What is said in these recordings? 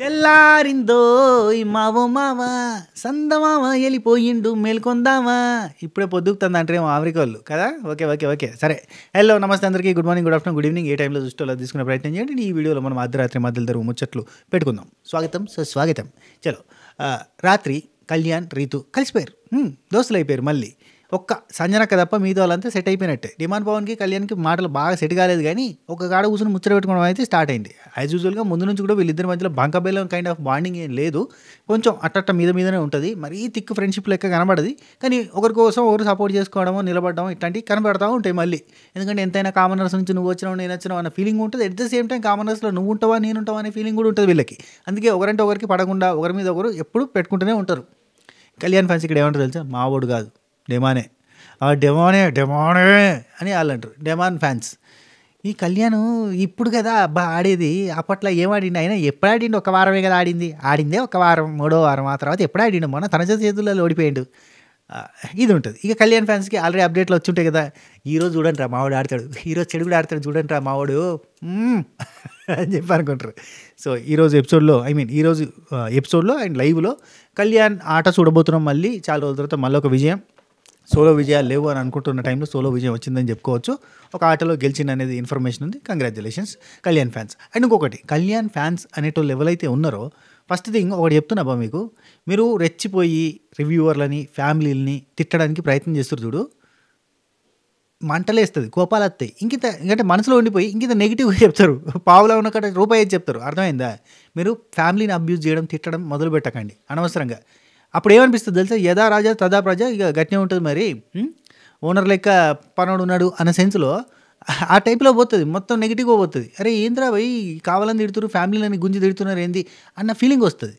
తెల్లారిందోయ్ Mao మావ సందమావ వెళ్ళిపోయిండు మేల్కొందామా. ఇప్పుడే పొద్దుకుతుంది అంటారేమో అమెరికాళ్ళు కదా. ఓకే ఓకే ఓకే సరే. హలో నమస్తే అందరికీ, good morning, good afternoon, good evening. ఏ టైంలో చూస్తే అలా తీసుకునే ప్రయత్నం చేయండి. ఈ వీడియోలో మనం అర్ధరాత్రి మధ్యలో ధర ముచ్చట్లు పెట్టుకుందాం. స్వాగతం సుస్వాగతం. చలో రాత్రి కళ్యాణ్ రీతు కలిసిపోయారు, దోస్తులు అయిపోయారు. మళ్ళీ ఒక్క సంజనక్క తప్ప మిగతా వాళ్ళంతా సెట్ అయిపోయినట్టే. డిమాండ్ పవన్కి కళ్యాణ్కి మాటలు బాగా సెట్ కాలేదు, కానీ ఒక కాడ కూర్చొని ముచ్చట పెట్టుకోవడం అయితే స్టార్ట్ అయింది. యాజ్ యూజువల్గా ముందు నుంచి కూడా వీళ్ళిద్దరి మధ్యలో బంకబెల్లం కైండ్ ఆఫ్ బాండింగ్ ఏం లేదు, కొంచెం అట్టట్ట మీదనే ఉంటుంది. మరీ థిక్ ఫ్రెండ్షిప్ లెక్క కనబడది, కానీ ఒకరి కోసం ఒకరు సపోర్ట్ చేసుకోవడము, నిలబడడం ఇట్లాంటివి కనబడతా ఉంటాయి మళ్ళీ. ఎందుకంటే ఎంతైనా కామనర్స్ నుంచి నువ్వు వచ్చినావు నేను వచ్చినావు అన్న ఫీలింగ్ ఉంటుంది. అట్ ద సేమ్ టైం కామనర్స్లో నువ్వు ఉంటావా నేను ఉంటావా అనే ఫీలింగ్ కూడా ఉంటుంది వీళ్ళకి. అందుకే ఒకరంటే ఒకరికి పడకుండా ఒకరి మీద ఒకరు ఎప్పుడు పెట్టుకుంటూనే ఉంటారు. కళ్యాణ్ ఫ్యాన్స్ ఇక్కడ ఏమంటారు తెలుసా, మావోడు కాదు డెమానే, డెమానే డెమానే అని వాళ్ళు అంటారు, డెమాన్ ఫ్యాన్స్. ఈ కళ్యాణ్ ఇప్పుడు కదా అబ్బా ఆడేది, అప్పట్లో ఏం ఆడిండు ఆయన, ఎప్పుడు ఆడిండు, ఒక వారమే కదా ఆడిందే ఒక వారం, మూడో వారం. ఆ తర్వాత ఎప్పుడు ఆడిండు, మొన్న తన చేతుల్లో ఓడిపోయాడు. ఇది ఉంటుంది. ఇక కళ్యాణ్ ఫ్యాన్స్కి ఆల్రెడీ అప్డేట్లు వచ్చుంటాయి కదా, ఈరోజు చూడండి రా మావాడు ఆడతాడు, ఈరోజు చెడు కూడా ఆడతాడు చూడండి రా మావాడు అని చెప్పి అనుకుంటారు. సో ఈరోజు ఈరోజు ఎపిసోడ్లో అండ్ లైవ్లో కళ్యాణ్ ఆట చూడబోతున్నాం. మళ్ళీ చాలా రోజుల తర్వాత మళ్ళీ ఒక విజయం. సోలో విజయాలు లేవు అని అనుకుంటున్న టైంలో సోలో విజయం వచ్చిందని చెప్పుకోవచ్చు. ఒక ఆటలో గెలిచింది అనేది ఇన్ఫర్మేషన్ ఉంది. Congratulations Kalyan fans. అండ్ ఇంకొకటి, కళ్యాణ్ ఫ్యాన్స్ అనేటోళ్ళు ఎవరైతే ఉన్నారో, ఫస్ట్ థింగ్ ఒకటి చెప్తున్నా బా మీకు, మీరు రెచ్చిపోయి రివ్యూవర్లని ఫ్యామిలీలని తిట్టడానికి ప్రయత్నం చేస్తారు చూడు, మంటలేస్తుంది, కోపాలు వస్తాయి. ఇంకంటే మనసులో ఉండిపోయి ఇంకింత నెగిటివ్గా చెప్తారు, పావులో ఉన్న కట్ట రూపాయి చెప్తారు. అర్థమైందా? మీరు ఫ్యామిలీని అబ్యూజ్ చేయడం, తిట్టడం మొదలు పెట్టకండి అనవసరంగా. అప్పుడు ఏమనిపిస్తుంది తెలుసా, యథా రాజా తదా ప్రజ, ఇక గట్టిగా ఉంటుంది. మరి ఓనర్ లెక్క పనోడు ఉన్నాడు అన్న సెన్స్లో ఆ టైప్లో పోతుంది, మొత్తం నెగిటివ్గా పోతుంది. అరే ఏంద్రా భయ్ కావాలని తిడుతున్నారు, ఫ్యామిలీని గుంజి తిడుతున్నారు ఏంది అన్న ఫీలింగ్ వస్తుంది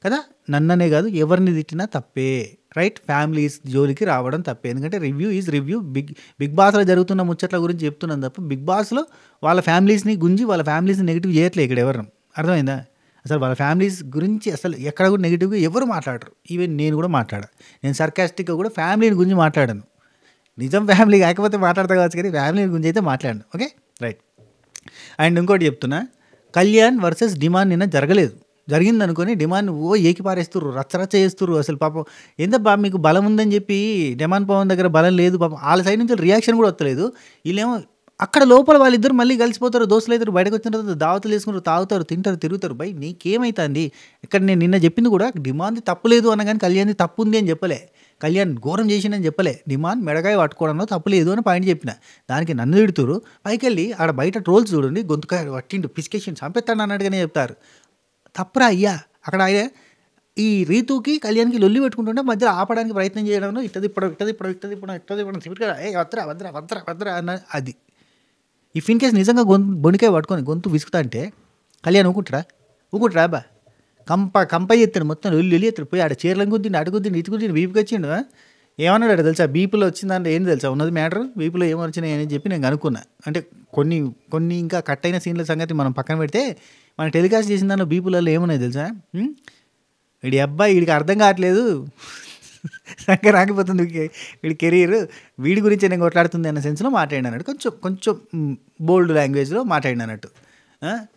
కదా. నన్ననే కాదు ఎవరిని తిట్టినా తప్పే, రైట్? ఫ్యామిలీస్ జోలికి రావడం తప్పే. ఎందుకంటే రివ్యూ ఈజ్ రివ్యూ. బిగ్ బాస్లో జరుగుతున్న ముచ్చట్ల గురించి చెప్తున్నాను తప్ప, బిగ్ బాస్లో వాళ్ళ ఫ్యామిలీస్ని గుంజి వాళ్ళ ఫ్యామిలీస్ని నెగిటివ్ చేయట్లేదు ఇక్కడ ఎవరు. అర్థమైందా? అసలు వాళ్ళ ఫ్యామిలీస్ గురించి అసలు ఎక్కడ కూడా నెగిటివ్గా ఎవరు మాట్లాడరు. ఈవెన్ నేను కూడా మాట్లాడా, నేను సర్కాస్టిక్గా కూడా ఫ్యామిలీని గురించి మాట్లాడాను. నిజం ఫ్యామిలీ కాకపోతే మాట్లాడతా కావచ్చు, కానీ ఫ్యామిలీని గురించి అయితే మాట్లాడాను. Okay right. అండ్ ఇంకోటి చెప్తున్నా, కళ్యాణ్ వర్సెస్ డిమాండ్ నిన్న జరగలేదు. జరిగిందనుకొని డిమాండ్ ఏకి పారేస్తుర్రు, రచ్చరచ్చ చేస్తుర్రు. అసలు పాపం ఏందబ్బా మీకు బలం ఉందని చెప్పి డిమాండ్ పవన్ దగ్గర బలం లేదు పాపం, వాళ్ళ సైడ్ నుంచి రియాక్షన్ కూడా వస్తలేదు. వీళ్ళేమో అక్కడ లోపల వాళ్ళిద్దరు మళ్ళీ కలిసిపోతారు, దోస్తులు అవుతారు, బయటకు వచ్చిన తర్వాత దావతలు వేసుకుంటారు, తాగుతారు, తింటారు, తిరుగుతారు. బై నీకేమైతుంది? ఇక్కడ నేను నిన్న చెప్పింది కూడా డిమాండ్ తప్పు లేదు అన్న, కానీ కళ్యాణ్ తప్పు ఉంది అని చెప్పలే, కళ్యాణ్ ఘోరం చేసిందని చెప్పలే. డిమాండ్ మెడకాయ పట్టుకోవడంలో తప్పు లేదు అని పాయింట్ చెప్పిన, దానికి నన్ను తిడుతురు. పైకి వెళ్ళి ఆడ బయట ట్రోల్స్ చూడండి, గొంతుకాయ పట్టిండు పిసికేషన్ చంపెత్తాడు అన్నట్టుగానే చెప్తారు. తప్పురా అయ్యా. అక్కడ ఆయన ఈ రీతుకి కళ్యాణ్కి లొల్లి పెట్టుకుంటుంటే మధ్యలో ఆపడానికి ప్రయత్నం చేయడం, ఇట్టది ఇప్పుడు సిపిగా వద్రా వద్రా వద్రా వద్రా అన్న అది. ఇఫ్ ఇన్ కేస్ నిజంగా బొనికాయ పట్టుకొని గొంతు విసుకుతా అంటే కళ్యాణ్ ఊకుంటారా బా, కంప ఎత్తాడు, మొత్తం వెళ్ళి ఎత్తాడు. పోయి ఆడ చీరలను గుద్దిండి, అడుగుద్దిండి, ఇటుకుద్దిండి, వీపుకి వచ్చిండు. ఏమన్నాడు తెలుసా, బీపీలో వచ్చిందంటే ఏంటి తెలుసా ఉన్నది మ్యాటర్, బీపీలో ఏమొచ్చినాయి అని చెప్పి నేను కనుక్కున్నా. అంటే కొన్ని ఇంకా కట్ అయిన సీన్ల సంగతి మనం పక్కన పెడితే, మనం టెలికాస్ట్ చేసిన దానిలో బీపీలలో ఏమున్నాయి తెలుసా, వీడి అబ్బాయి వీడికి అర్థం కావట్లేదు, సంఖ్య రాకపోతుంది వీడి కెరీర్, వీడి గురించి నేను కొట్లాడుతుంది అన్న సెన్స్లో మాట్లాడినట్టు, కొంచెం బోల్డ్ లాంగ్వేజ్లో మాట్లాడినట్టు.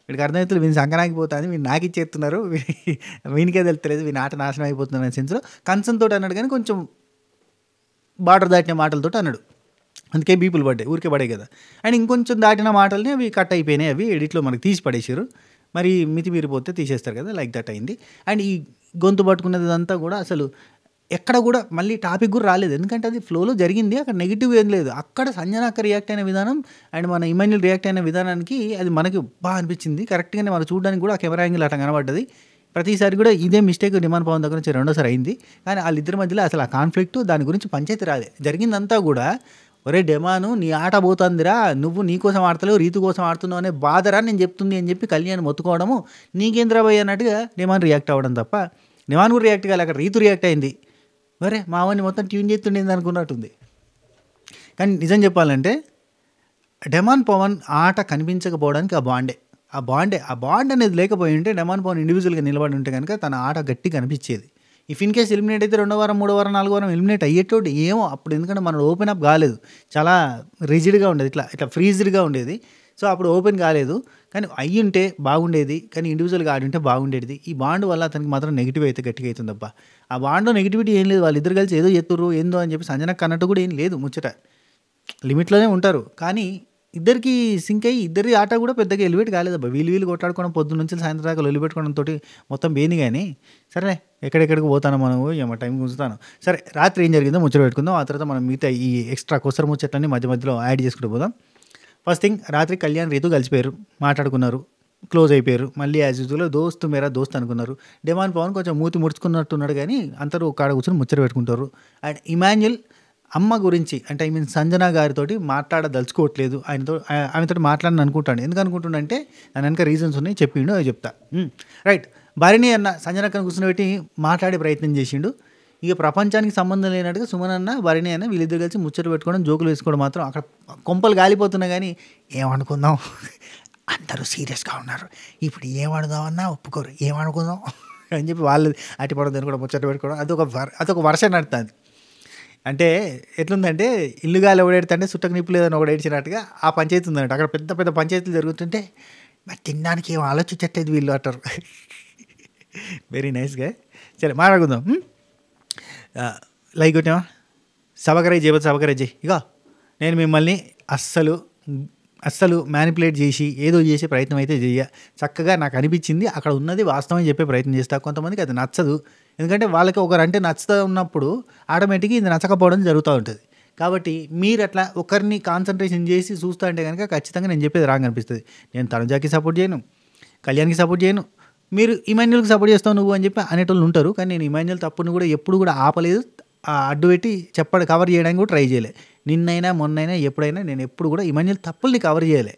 వీడికి అర్థమవుతుంది, వీని సంకనాగిపోతుంది, వీళ్ళు నాకు ఇచ్చేస్తున్నారు, వీనికే తెలుస్తలేదు, వీని ఆట నాశనం అయిపోతుంది అనే సెన్స్లో కన్సర్న్ తోటి అన్నాడు, కానీ కొంచెం బార్డర్ దాటిన మాటలతో అన్నాడు. అందుకే బీపులు పడ్డాయి, ఊరికే పడాయి కదా. అండ్ ఇంకొంచెం దాటిన మాటల్ని అవి కట్ అయిపోయినాయి, అవి ఎడిట్లో మనకి తీసి పడేసారు. మరి మితి మీరిపోతే తీసేస్తారు కదా, లైక్ దట్ అయింది. అండ్ ఈ గొంతు పట్టుకున్నది అంతా కూడా అసలు ఎక్కడ కూడా మళ్ళీ టాపిక్ కూడా రాలేదు, ఎందుకంటే అది ఫ్లోలో జరిగింది, అక్కడ నెగిటివ్ ఏం లేదు. అక్కడ సంజనాక్క రియాక్ట్ అయిన విధానం అండ్ మన ఇమాన్యుల్ రియాక్ట్ అయిన విధానానికి అది మనకి బాగా అనిపించింది. కరెక్ట్గానే మనం చూడడానికి కూడా ఆ కెమెరా యాంగిల్ అట్లా కనబడ్డది. ప్రతిసారి కూడా ఇదే మిస్టేక్ డిమాండ్ పవన్ దగ్గర నుంచి రెండోసారి అయింది, కానీ వాళ్ళిద్దరి మధ్యలో అసలు ఆ కాన్ఫ్లిక్ట్ దాని గురించి పంచాయతీ రాలే. జరిగిందంతా కూడా ఒరే డెమాను నీ ఆట పోతుందిరా, నువ్వు నీ కోసం ఆడతలేవు, రీతు కోసం ఆడుతున్నావు అనే బాధరా నేను చెప్తుంది అని చెప్పి కళ్యాణ్ మొత్తుకోవడము, నీకేంద్రా భయ్ అన్నట్టుగా డిమాండ్ రియాక్ట్ అవ్వడం తప్ప, డిమాండ్ కూడా రియాక్ట్ కాలే, అక్కడ రీతు రియాక్ట్ అయింది. మరే మావని మొత్తం ట్యూన్ చేస్తుండేది అనుకున్నట్టుంది. కానీ నిజం చెప్పాలంటే డిమాండ్ పవన్ ఆట కనిపించకపోవడానికి ఆ బాండ్ అనేది లేకపోయి ఉంటే, డిమాండ్ పవన్ ఇండివిజువల్గా నిలబడి ఉంటే కనుక తన ఆట గట్టిగా కనిపించేది. ఇఫ్ ఇన్ కేస్ ఎలిమినేట్ అయితే 2వ వారం 3వ వారం 4వ వారం ఎలిమినేట్ అయ్యేటోడు ఏమో అప్పుడు, ఎందుకంటే మనం ఓపెన్ అప్ కాలేదు, చాలా రిజిడ్గా ఉండేది, ఇట్లా ఫ్రీజ్డ్గా ఉండేది. సో అప్పుడు ఓపెన్ కాలేదు. కానీ అయ్యుంటే బాగుండేది. కానీ ఇండివిజువల్‌గా ఆడుంటే బాగుండేది. ఈ బాండ్ వల్ల అతనికి మాత్రం నెగెటివ్ అయితే గట్టిగా అవుతుందబ్బా. ఆ బాండ్‌లో నెగటివిటీ ఏం లేదు. వాళ్ళిద్దరు కలిసి ఏదో చేత్తుర్రు ఏందో అని చెప్పి సంజనకు అన్నట్టు కూడా ఏం లేదు ముచ్చట. లిమిట్‌లోనే ఉంటారు. కానీ ఇద్దరికీ సింక్ అయ్యి ఇద్దరి ఆట కూడా పెద్దగా ఎలివేట్ కాలేదబ్బా. వీళ్ళు కొట్లాడుకోవడం పొద్దున్నుంచి సాయంత్రం దాకా లొల్లి పెట్టుకోవడంతోటి మొత్తం పోయింది గానీ, సరేలే ఎక్కడెక్కడికి పోతానో మనము ఏమో టైం గుంజుతాను. సరే రాత్రి ఏం జరిగిందో ముచ్చట పెట్టుకుందాం. ఆ తర్వాత మనం మిగతా ఈ ఎక్స్ట్రా కొసర ముచ్చట్లన్నీ మధ్య మధ్యలో యాడ్ చేసుకుంటూ పోదాం. ఫస్ట్ థింగ్ రాత్రి కళ్యాణ్, రీతు కలిసిపోయారు, మాట్లాడుకున్నారు, క్లోజ్ అయిపోయారు. మళ్ళీ యాజ్ యూజువల్ దోస్త్ మేరా దోస్త్ అనుకున్నారు. డిమాండ్ పవన్ కొంచెం మూతి ముడుచుకున్నట్టున్నాడు కానీ అందరూ కాడ కూర్చొని ముచ్చట పెట్టుకుంటారు. అండ్ ఇమాన్యుల్ అమ్మ గురించి అంటే ఐ మీన్ సంజన గారితోటి మాట్లాడదలుచుకోవట్లేదు. ఆమెతో మాట్లాడని అనుకుంటాను. ఎందుకు అనుకుంటుండంటే దాని వెనక రీజన్స్ ఉన్నాయి, చెప్పిండు, అవి చెప్తా. రైట్. భరణి అన్న సంజనక్కను కూర్చొని మాట్లాడే ప్రయత్నం చేసిండు. ఇక ప్రపంచానికి సంబంధం లేనట్టుగా సుమన్ అన్న, భరణి అన్న వీళ్ళిద్దరు కలిసి ముచ్చట పెట్టుకోవడం, జోకులు వేసుకోవడం మాత్రం అక్కడ కొంపలు గాలిపోతున్నా కానీ ఏమనుకుందాం, అందరూ సీరియస్గా ఉన్నారు, ఇప్పుడు ఏమనుదామన్నా ఒప్పుకోరు, ఏమనుకుందాం అని చెప్పి వాళ్ళు అట్టిపడదని కూడా ముచ్చట పెట్టుకోవడం, అదొక వర్ష నడుతుంది. అంటే ఎట్లుందంటే ఇల్లుగాలి ఒకడేడుతుంటే చుట్టకు నిప్పు లేదని ఒకటి ఏడ్చినట్టుగా ఆ పంచాయతీ ఉందన్నట్టు. అక్కడ పెద్ద పెద్ద పంచాయతీలు జరుగుతుంటే మరి తినడానికి ఏం ఆలోచించట్లేదు వీళ్ళు అంటారు. వెరీ నైస్గా. సరే మాట్లాడుకుందాం. లైక్ కొట్టామా, సబకరై చేయబోతు సబకరై చేయి. ఇక నేను మిమ్మల్ని అస్సలు మ్యానిపులేట్ చేసి ఏదో చేసే ప్రయత్నం అయితే చెయ్య. చక్కగా నాకు అనిపించింది అక్కడ ఉన్నది వాస్తవం చెప్పే ప్రయత్నం చేస్తా. కొంతమందికి అది నచ్చదు, ఎందుకంటే వాళ్ళకి ఒకరంటే నచ్చుతూ ఉన్నప్పుడు ఆటోమేటిక్గా ఇది నచ్చకపోవడం జరుగుతూ ఉంటుంది. కాబట్టి మీరు అట్లా ఒకరిని కాన్సన్ట్రేషన్ చేసి చూస్తూ అంటే కనుక ఖచ్చితంగా నేను చెప్పేది రాంగ్ అనిపిస్తుంది. నేను తనుజాకి సపోర్ట్ చేయను, కళ్యాణ్కి సపోర్ట్ చేయను, మీరు ఇమాన్యుల్కి సపోర్ట్ చేస్తావు నువ్వు అని చెప్పి అనేటోళ్ళు ఉంటారు. కానీ నేను ఇమాన్యుల్ తప్పుని కూడా ఎప్పుడు కూడా ఆపలేదు, అడ్డు పెట్టి కవర్ చేయడానికి కూడా ట్రై చేయలే. నిన్నైనా మొన్నైనా ఎప్పుడైనా నేను ఎప్పుడు కూడా ఇమాన్యుల్ తప్పుల్ని కవర్ చేయలే.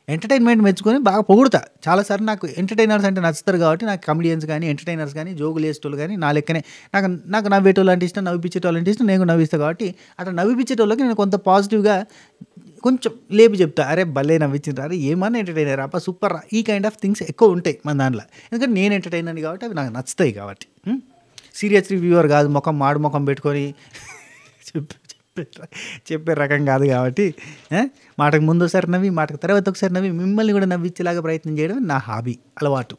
ఎంటర్టైన్మెంట్ మెచ్చుకొని బాగా పొగుడుతా. చాలాసార్లు నాకు ఎంటర్టైనర్స్ అంటే నచ్చుతారు కాబట్టి నాకు కమెడియన్స్ కానీ ఎంటర్టైనర్స్ కానీ జోకులు వేసేటోళ్ళు కానీ నా లెక్కనే నాకు నవ్వేటోళ్ళు అంటే ఇష్టం, నవ్విపించేటోళ్ళు అంటే ఇష్టం, నేను నవ్విస్తాను. కాబట్టి అట్లా నవ్విపించేటోళ్ళకి నేను కొంత పాజిటివ్గా కొంచెం లేపి చెప్తా, అరే భలే నవ్వించిండ్రు, అరే ఏమన్నా ఎంటర్టైనర్ అప్ప సూపర్, ఈ కైండ్ ఆఫ్ థింగ్స్ ఎక్కువ ఉంటాయి మన దాంట్లో. ఎందుకంటే నేను ఎంటర్టైనర్ కాబట్టి అవి నాకు నచ్చుతాయి. కాబట్టి సీరియస్ రివ్యూవర్ కాదు, మాడు ముఖం పెట్టుకొని చెప్పే రకం కాదు. కాబట్టి మాటకు ముందు ఒకసారి నవ్వి మాటకు తర్వాత ఒకసారి నవ్వి మిమ్మల్ని కూడా నవ్వించేలాగా ప్రయత్నం చేయడం నా హాబీ, అలవాటు.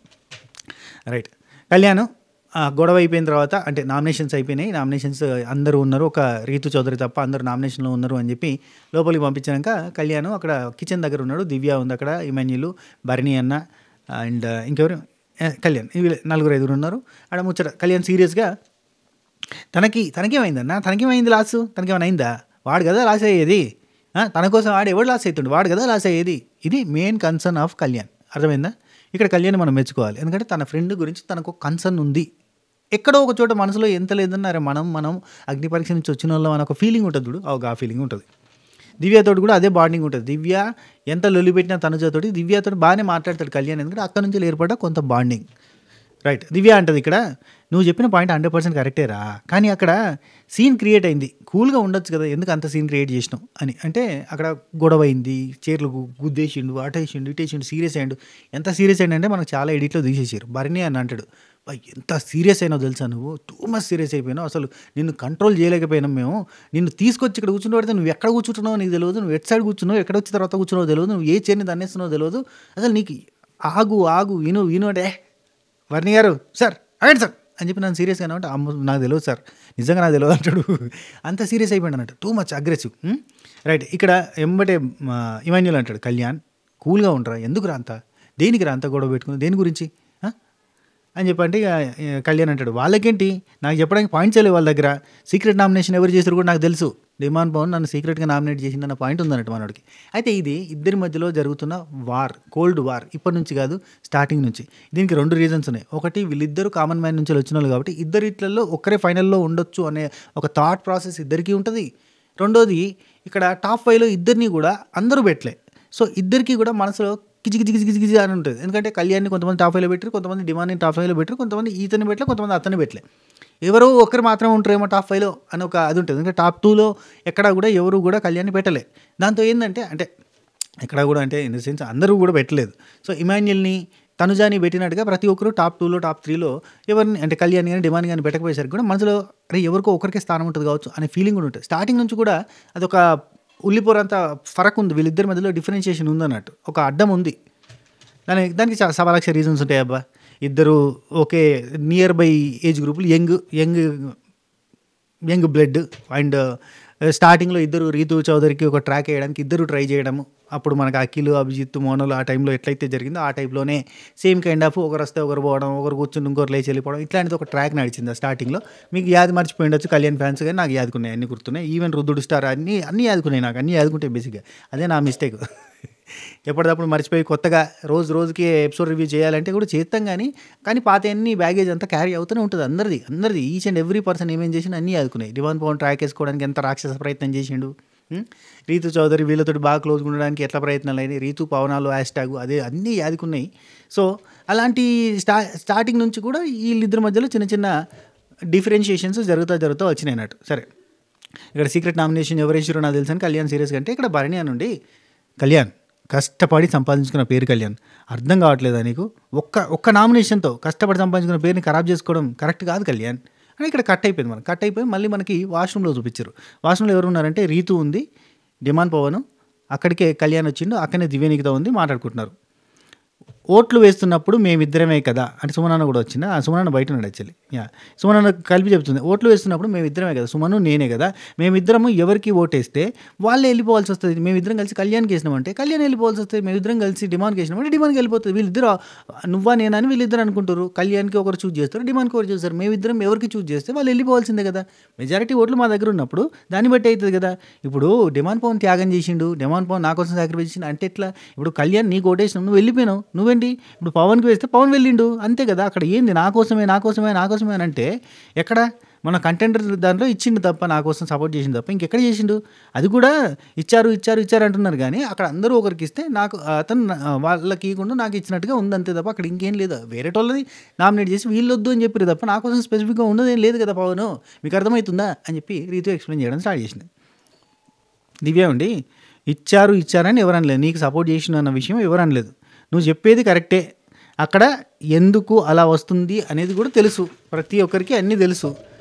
రైట్. కళ్యాణ్ గొడవ అయిపోయిన తర్వాత అంటే నామినేషన్స్ అయిపోయినాయి, నామినేషన్స్ అందరూ ఉన్నారు, ఒక రీతు చౌదరి తప్ప అందరూ నామినేషన్లో ఉన్నారు అని చెప్పి లోపలికి పంపించాక కళ్యాణ్ అక్కడ కిచెన్ దగ్గర ఉన్నాడు. దివ్య ఉంది అక్కడ, ఇమాన్యుల్, భరణి అన్న అండ్ ఇంకెవరు, కళ్యాణ్, ఇవి 4-5 ఉన్నారు. అక్కడ ముచ్చట కళ్యాణ్ సీరియస్గా తనకేమైందన్న, తనకేమైంది లాస్, తనకేమైనా అయిందా, వాడు కదా లాస్ అయ్యేది, తన కోసం వాడు ఎవడు లాస్ అవుతుండు, వాడు కదా లాస్ అయ్యేది. ఇది మెయిన్ కన్సర్న్ ఆఫ్ కళ్యాణ్. అర్థమైందా? ఇక్కడ కళ్యాణ్ మనం మెచ్చుకోవాలి, ఎందుకంటే తన ఫ్రెండ్ గురించి తనకు కన్సర్న్ ఉంది. ఎక్కడో ఒక చోట మనసులో ఎంత లేదన్నారే మనం అగ్ని పరీక్ష నుంచి వచ్చిన వాళ్ళం అని ఒక ఫీలింగ్ ఉంటుంది చూడు, ఆ ఫీలింగ్ ఉంటుంది. దివ్యతో కూడా అదే బాండింగ్ ఉంటుంది. దివ్య ఎంత లొల్లి పెట్టినా తనుజతోటి దివ్యతో బాగానే మాట్లాడతాడు కళ్యాణ్, ఎందుకంటే అక్కడ నుంచి ఏర్పడ్డ కొంత బాండింగ్. రైట్. దివ్య అంటది ఇక్కడ, నువ్వు చెప్పిన పాయింట్ 100% కరెక్టేరా, కానీ అక్కడ సీన్ క్రియేట్ అయింది, కూల్గా ఉండొచ్చు కదా, ఎందుకు అంత సీన్ క్రియేట్ చేసినావు అని. అంటే అక్కడ గొడవ అయింది, చీరలు గుద్దేసిండు, అటేసిండు, ఇటేసిండు, సీరియస్ అయ్యిండు. ఎంత సీరియస్ అయ్యిండు అంటే మనకు చాలా ఎడిట్లో తీసేసారు. భరణి అని అంటాడు, ఎంత సీరియస్ అయినావు తెలుసా, నువ్వు టూ మచ్ సీరియస్ అయిపోయినావు, అసలు నిన్ను కంట్రోల్ చేయలేకపోయినాం మేము, నిన్ను తీసుకొచ్చి ఇక్కడ కూర్చుని పెడితే నువ్వు ఎక్కడ కూర్చుంటున్నావు నీకు తెలియదు, నువ్వు ఎట్ సైడ్ కూర్చున్నావు, ఎక్కడ వచ్చి తర్వాత కూర్చున్నావు తెలియదు, నువ్వు ఏ చైర్ని దన్నేస్తున్నావు తెలియదు, అసలు నీకు ఆగు విను అంటే వర్ణి గారు సార్ అగండి సార్ అని చెప్పి నన్ను సీరియస్గా అంటే అమ్మ నాకు తెలియదు సార్, నిజంగా నాకు తెలియదు అంటాడు. అంత సీరియస్ అయిపోయాడు అన్నట్టు, టూ మచ్ అగ్రెసివ్. రైట్. ఇక్కడ ఎంబటే ఇమాన్యుల్ అంటాడు, కళ్యాణ్ కూల్గా ఉంటారా, ఎందుకు రా అంత, దేనికి రా అంత గొడవ పెట్టుకుని, దేని గురించి అని చెప్పంటే ఇక కళ్యాణ్ అంటాడు, వాళ్ళకేంటి నాకు చెప్పడానికి పాయింట్స్ లేవు వాళ్ళ దగ్గర, సీక్రెట్ నామినేషన్ ఎవరు చేశారు కూడా నాకు తెలుసు, డిమాండ్ పవన్ నన్ను సీక్రెట్గా నామినేట్ చేసిందన్న పాయింట్ ఉందన్నట్టు మనోడికి. అయితే ఇది ఇద్దరి మధ్యలో జరుగుతున్న వార్, కోల్డ్ వార్, ఇప్పటి నుంచి కాదు స్టార్టింగ్ నుంచి. దీనికి 2 రీజన్స్ ఉన్నాయి. ఒకటి, వీళ్ళిద్దరూ కామన్ మ్యాన్ నుంచి వచ్చిన వాళ్ళు కాబట్టి ఇద్దరిట్లలో ఒక్కరే ఫైనల్లో ఉండొచ్చు అనే ఒక థాట్ ప్రాసెస్ ఇద్దరికీ ఉంటుంది. రెండోది, ఇక్కడ టాప్ 5లో ఇద్దరిని కూడా అందరూ పెట్టలే, సో ఇద్దరికి కూడా మనసులో కిజిగిజిగిజిగిజి అని ఉంటుంది. ఎందుకంటే కళ్యాణ్ని కొంతమంది టాప్ 5లో పెట్టారు, కొంతమంది డిమాండ్ని టాప్ 5లో పెట్టారు, కొంతమంది ఈతని పెట్టలే, కొంతమంది అతన్ని పెట్టలే, ఎవరో ఒకరు మాత్రమే ఉంటారేమో టాప్ 5లో అని ఒక అది ఉంటుంది. ఎందుకంటే టాప్ 2లో ఎక్కడ కూడా ఎవరు కూడా కళ్యాణ్ని పెట్టలే. దాంతో ఏంటంటే అంటే ఎక్కడ కూడా అంటే ఇన్ ద సెన్స్ అందరూ కూడా పెట్టలేదు. సో ఇమాన్యుల్ని తనుజాని పెట్టినట్టుగా ప్రతి ఒక్కరు టాప్ 2లో టాప్ 3లో ఎవరిని అంటే కళ్యాణ్ కానీ డిమాండ్ కానీ పెట్టకపోయేసరికి కూడా మనసులో అరే ఎవరికో ఒకరికే స్థానం ఉంటుంది కావచ్చు అనే ఫీలింగ్ కూడా ఉంటుంది. స్టార్టింగ్ నుంచి కూడా అదొక ఉల్లిపొర అంత ఫరక్ ఉంది, వీళ్ళిద్దరి మధ్యలో డిఫరెన్షియేషన్ ఉందన్నట్టు, ఒక అడ్డం ఉంది. దానికి సవా లక్ష రీజన్స్ ఉంటాయి అబ్బా. ఇద్దరు ఒకే నియర్ బై ఏజ్ గ్రూపులు, యంగ్ బ్లడ్, అండ్ స్టార్టింగ్లో ఇద్దరు రీతు చౌదరికి ఒక ట్రాక్ వేయడానికి ఇద్దరు ట్రై చేయడము. అప్పుడు మనకు అఖిల్, అభిజిత్, మోనల్ ఆ టైంలో ఎట్లయితే జరిగిందో ఆ టైప్లోనే సేమ్ కైండ్ ఆఫ్ ఒకరు వస్తే ఒకరు పోవడం, ఒకరు కూర్చుని ఇంకొకరు లేచి వెళ్ళిపోవడం, ఇట్లాంటిది ఒక ట్రాక్ నడిచింది ఆ స్టార్టింగ్లో. మీకు యాది మర్చిపోయి ఉండొచ్చు కళ్యాణ్ ఫ్యాన్స్, కానీ నాకు యాదుకున్నాయి, అన్నీ గుర్తున్నాయి. ఈవెన్ రుద్దుడు స్టార్ అన్నీ యాదుకున్నాయి, నాకు అన్నీ యాదుకుంటాయి బేసిక్గా. అదే నా మిస్టేక్. ఎప్పటికప్పుడు మర్చిపోయి కొత్తగా రోజుకి ఎపిసోడ్ రివ్యూ చేయాలంటే కూడా చేస్తాం, కానీ పాత అన్ని బ్యాగేజ్ అంతా క్యారీ అవుతూనే ఉంటుంది అందరిది. ఈచ్ అండ్ ఎవ్రీ పర్సన్ ఏమేం చేసినా అన్నీ ఆదుకున్నాయి. డిమాండ్ పవన్ ట్రాక్ వేసుకోవడానికి ఎంత రాక్షస ప్రయత్నం చేసిండు, రీతు చౌదరి వీళ్ళతో బాగా క్లోజ్గా ఉండడానికి ఎట్లా ప్రయత్నాలు అయినాయి, రీతు పవనాలు హ్యాష్ట్యాగ్ అదే అన్నీ యాదుకున్నాయి. సో అలాంటి స్టార్టింగ్ నుంచి కూడా వీళ్ళిద్దరి మధ్యలో చిన్న డిఫరెన్షియేషన్స్ జరుగుతూ వచ్చినాయి అన్నట్టు. సరే, ఇక్కడ సీక్రెట్ నామినేషన్ ఎవరు వేసారో నాకు తెలుసు అని కళ్యాణ్ సీరియస్ కంటే, ఇక్కడ భరణి నుండి కళ్యాణ్ కష్టపడి సంపాదించుకున్న పేరు కళ్యాణ్, అర్థం కావట్లేదా నీకు? ఒక్క నామినేషన్తో కష్టపడి సంపాదించుకున్న పేరుని ఖరాబ్ చేసుకోవడం కరెక్ట్ కాదు కళ్యాణ్ అని ఇక్కడ కట్ అయిపోయి మళ్ళీ మనకి వాష్రూమ్లో చూపించారు. వాష్రూమ్లో ఎవరు ఉన్నారంటే రీతు ఉంది, డిమాండ్ పవన్, అక్కడికే కళ్యాణ్ వచ్చిండు, అక్కడనే దివ్యనికిత ఉంది, మాట్లాడుకుంటున్నారు. ఓట్లు వేస్తున్నప్పుడు మేమిద్దరమే కదా అంటే సుమనన్న కూడా వచ్చింది. ఆ సుమనన్న బయట ఉన్నాడు యాక్చువల్లీ. సుమనన్న కలిపి చెప్తుంది, ఓట్లు వేస్తున్నప్పుడు మేమిద్దరమే కదా, సుమను నేనే కదా, మేమిద్దరము ఎవరికి ఓటేస్తే వాళ్ళే వెళ్ళిపోవాల్సి వస్తుంది. మేమిద్దరం కలిసి కళ్యాణ్కి వేసినామంటే కళ్యాణ్ వెళ్ళిపోవాల్సి వస్తుంది, మేమిద్దరం కలిసి డిమాండ్కి వేసినామంటే డిమాండ్కి వెళ్ళిపోతుంది. వీళ్ళిద్దరు నువ్వా నేనా అని వీళ్ళిద్దరు అనుకుంటారు. కళ్యాణ్కి ఒకరు చూజ్ చేస్తారు, డిమాండ్కి ఒకరు చూస్తారు. మేమిద్దరం ఎవరికి చూజ్ చేస్తే వాళ్ళు వెళ్ళిపోవాల్సిందే కదా. మెజారిటీ ఓట్లు మా దగ్గర ఉన్నప్పుడు దాన్ని బట్టి అవుతుంది కదా. ఇప్పుడు డిమాండ్ పవన్ త్యాగం చేసిండు, డిమాండ్ పవన్ నా కోసం సాక్రిఫైస్ చేసిండు అంటే ఎట్లా? ఇప్పుడు కళ్యాణ్ నీకు ఓటేసినావు, నువ్వు వెళ్ళిపోయినావు, నువ్వేంటి ఇప్పుడు పవన్కి వేస్తే పవన్ వెళ్ళిండు అంతే కదా. అక్కడ ఏంది నా కోసమే అని అంటే ఎక్కడ మన కంటెండర్ దాంట్లో ఇచ్చిండు తప్ప, నా కోసం సపోర్ట్ చేసిండు తప్ప ఇంకెక్కడ చేసిండు? అది కూడా ఇచ్చారు అంటున్నారు, కానీ అక్కడ అందరూ ఒకరికి ఇస్తే నాకు అతను వాళ్ళకి ఇవ్వకుండా నాకు ఇచ్చినట్టుగా ఉంది అంతే తప్ప అక్కడ ఇంకేం లేదు. వేరే వాళ్ళది నామినేట్ చేసి వీళ్ళొద్దు అని చెప్పారు తప్ప నా కోసం స్పెసిఫిక్గా ఉన్నదేం లేదు కదా పవన్, మీకు అర్థమవుతుందా అని చెప్పి రీతు ఎక్స్ప్లెయిన్ చేయడం స్టార్ట్ చేసింది. దివ్య ఉండి ఇచ్చారని ఎవరనలేదు, నీకు సపోర్ట్ చేసిన అన్న విషయం ఎవరనలేదు, నువ్వు చెప్పేది కరెక్టే, అక్కడ ఎందుకు అలా వస్తుంది అనేది కూడా తెలుసు, ప్రతి ఒక్కరికి అన్నీ తెలుసు.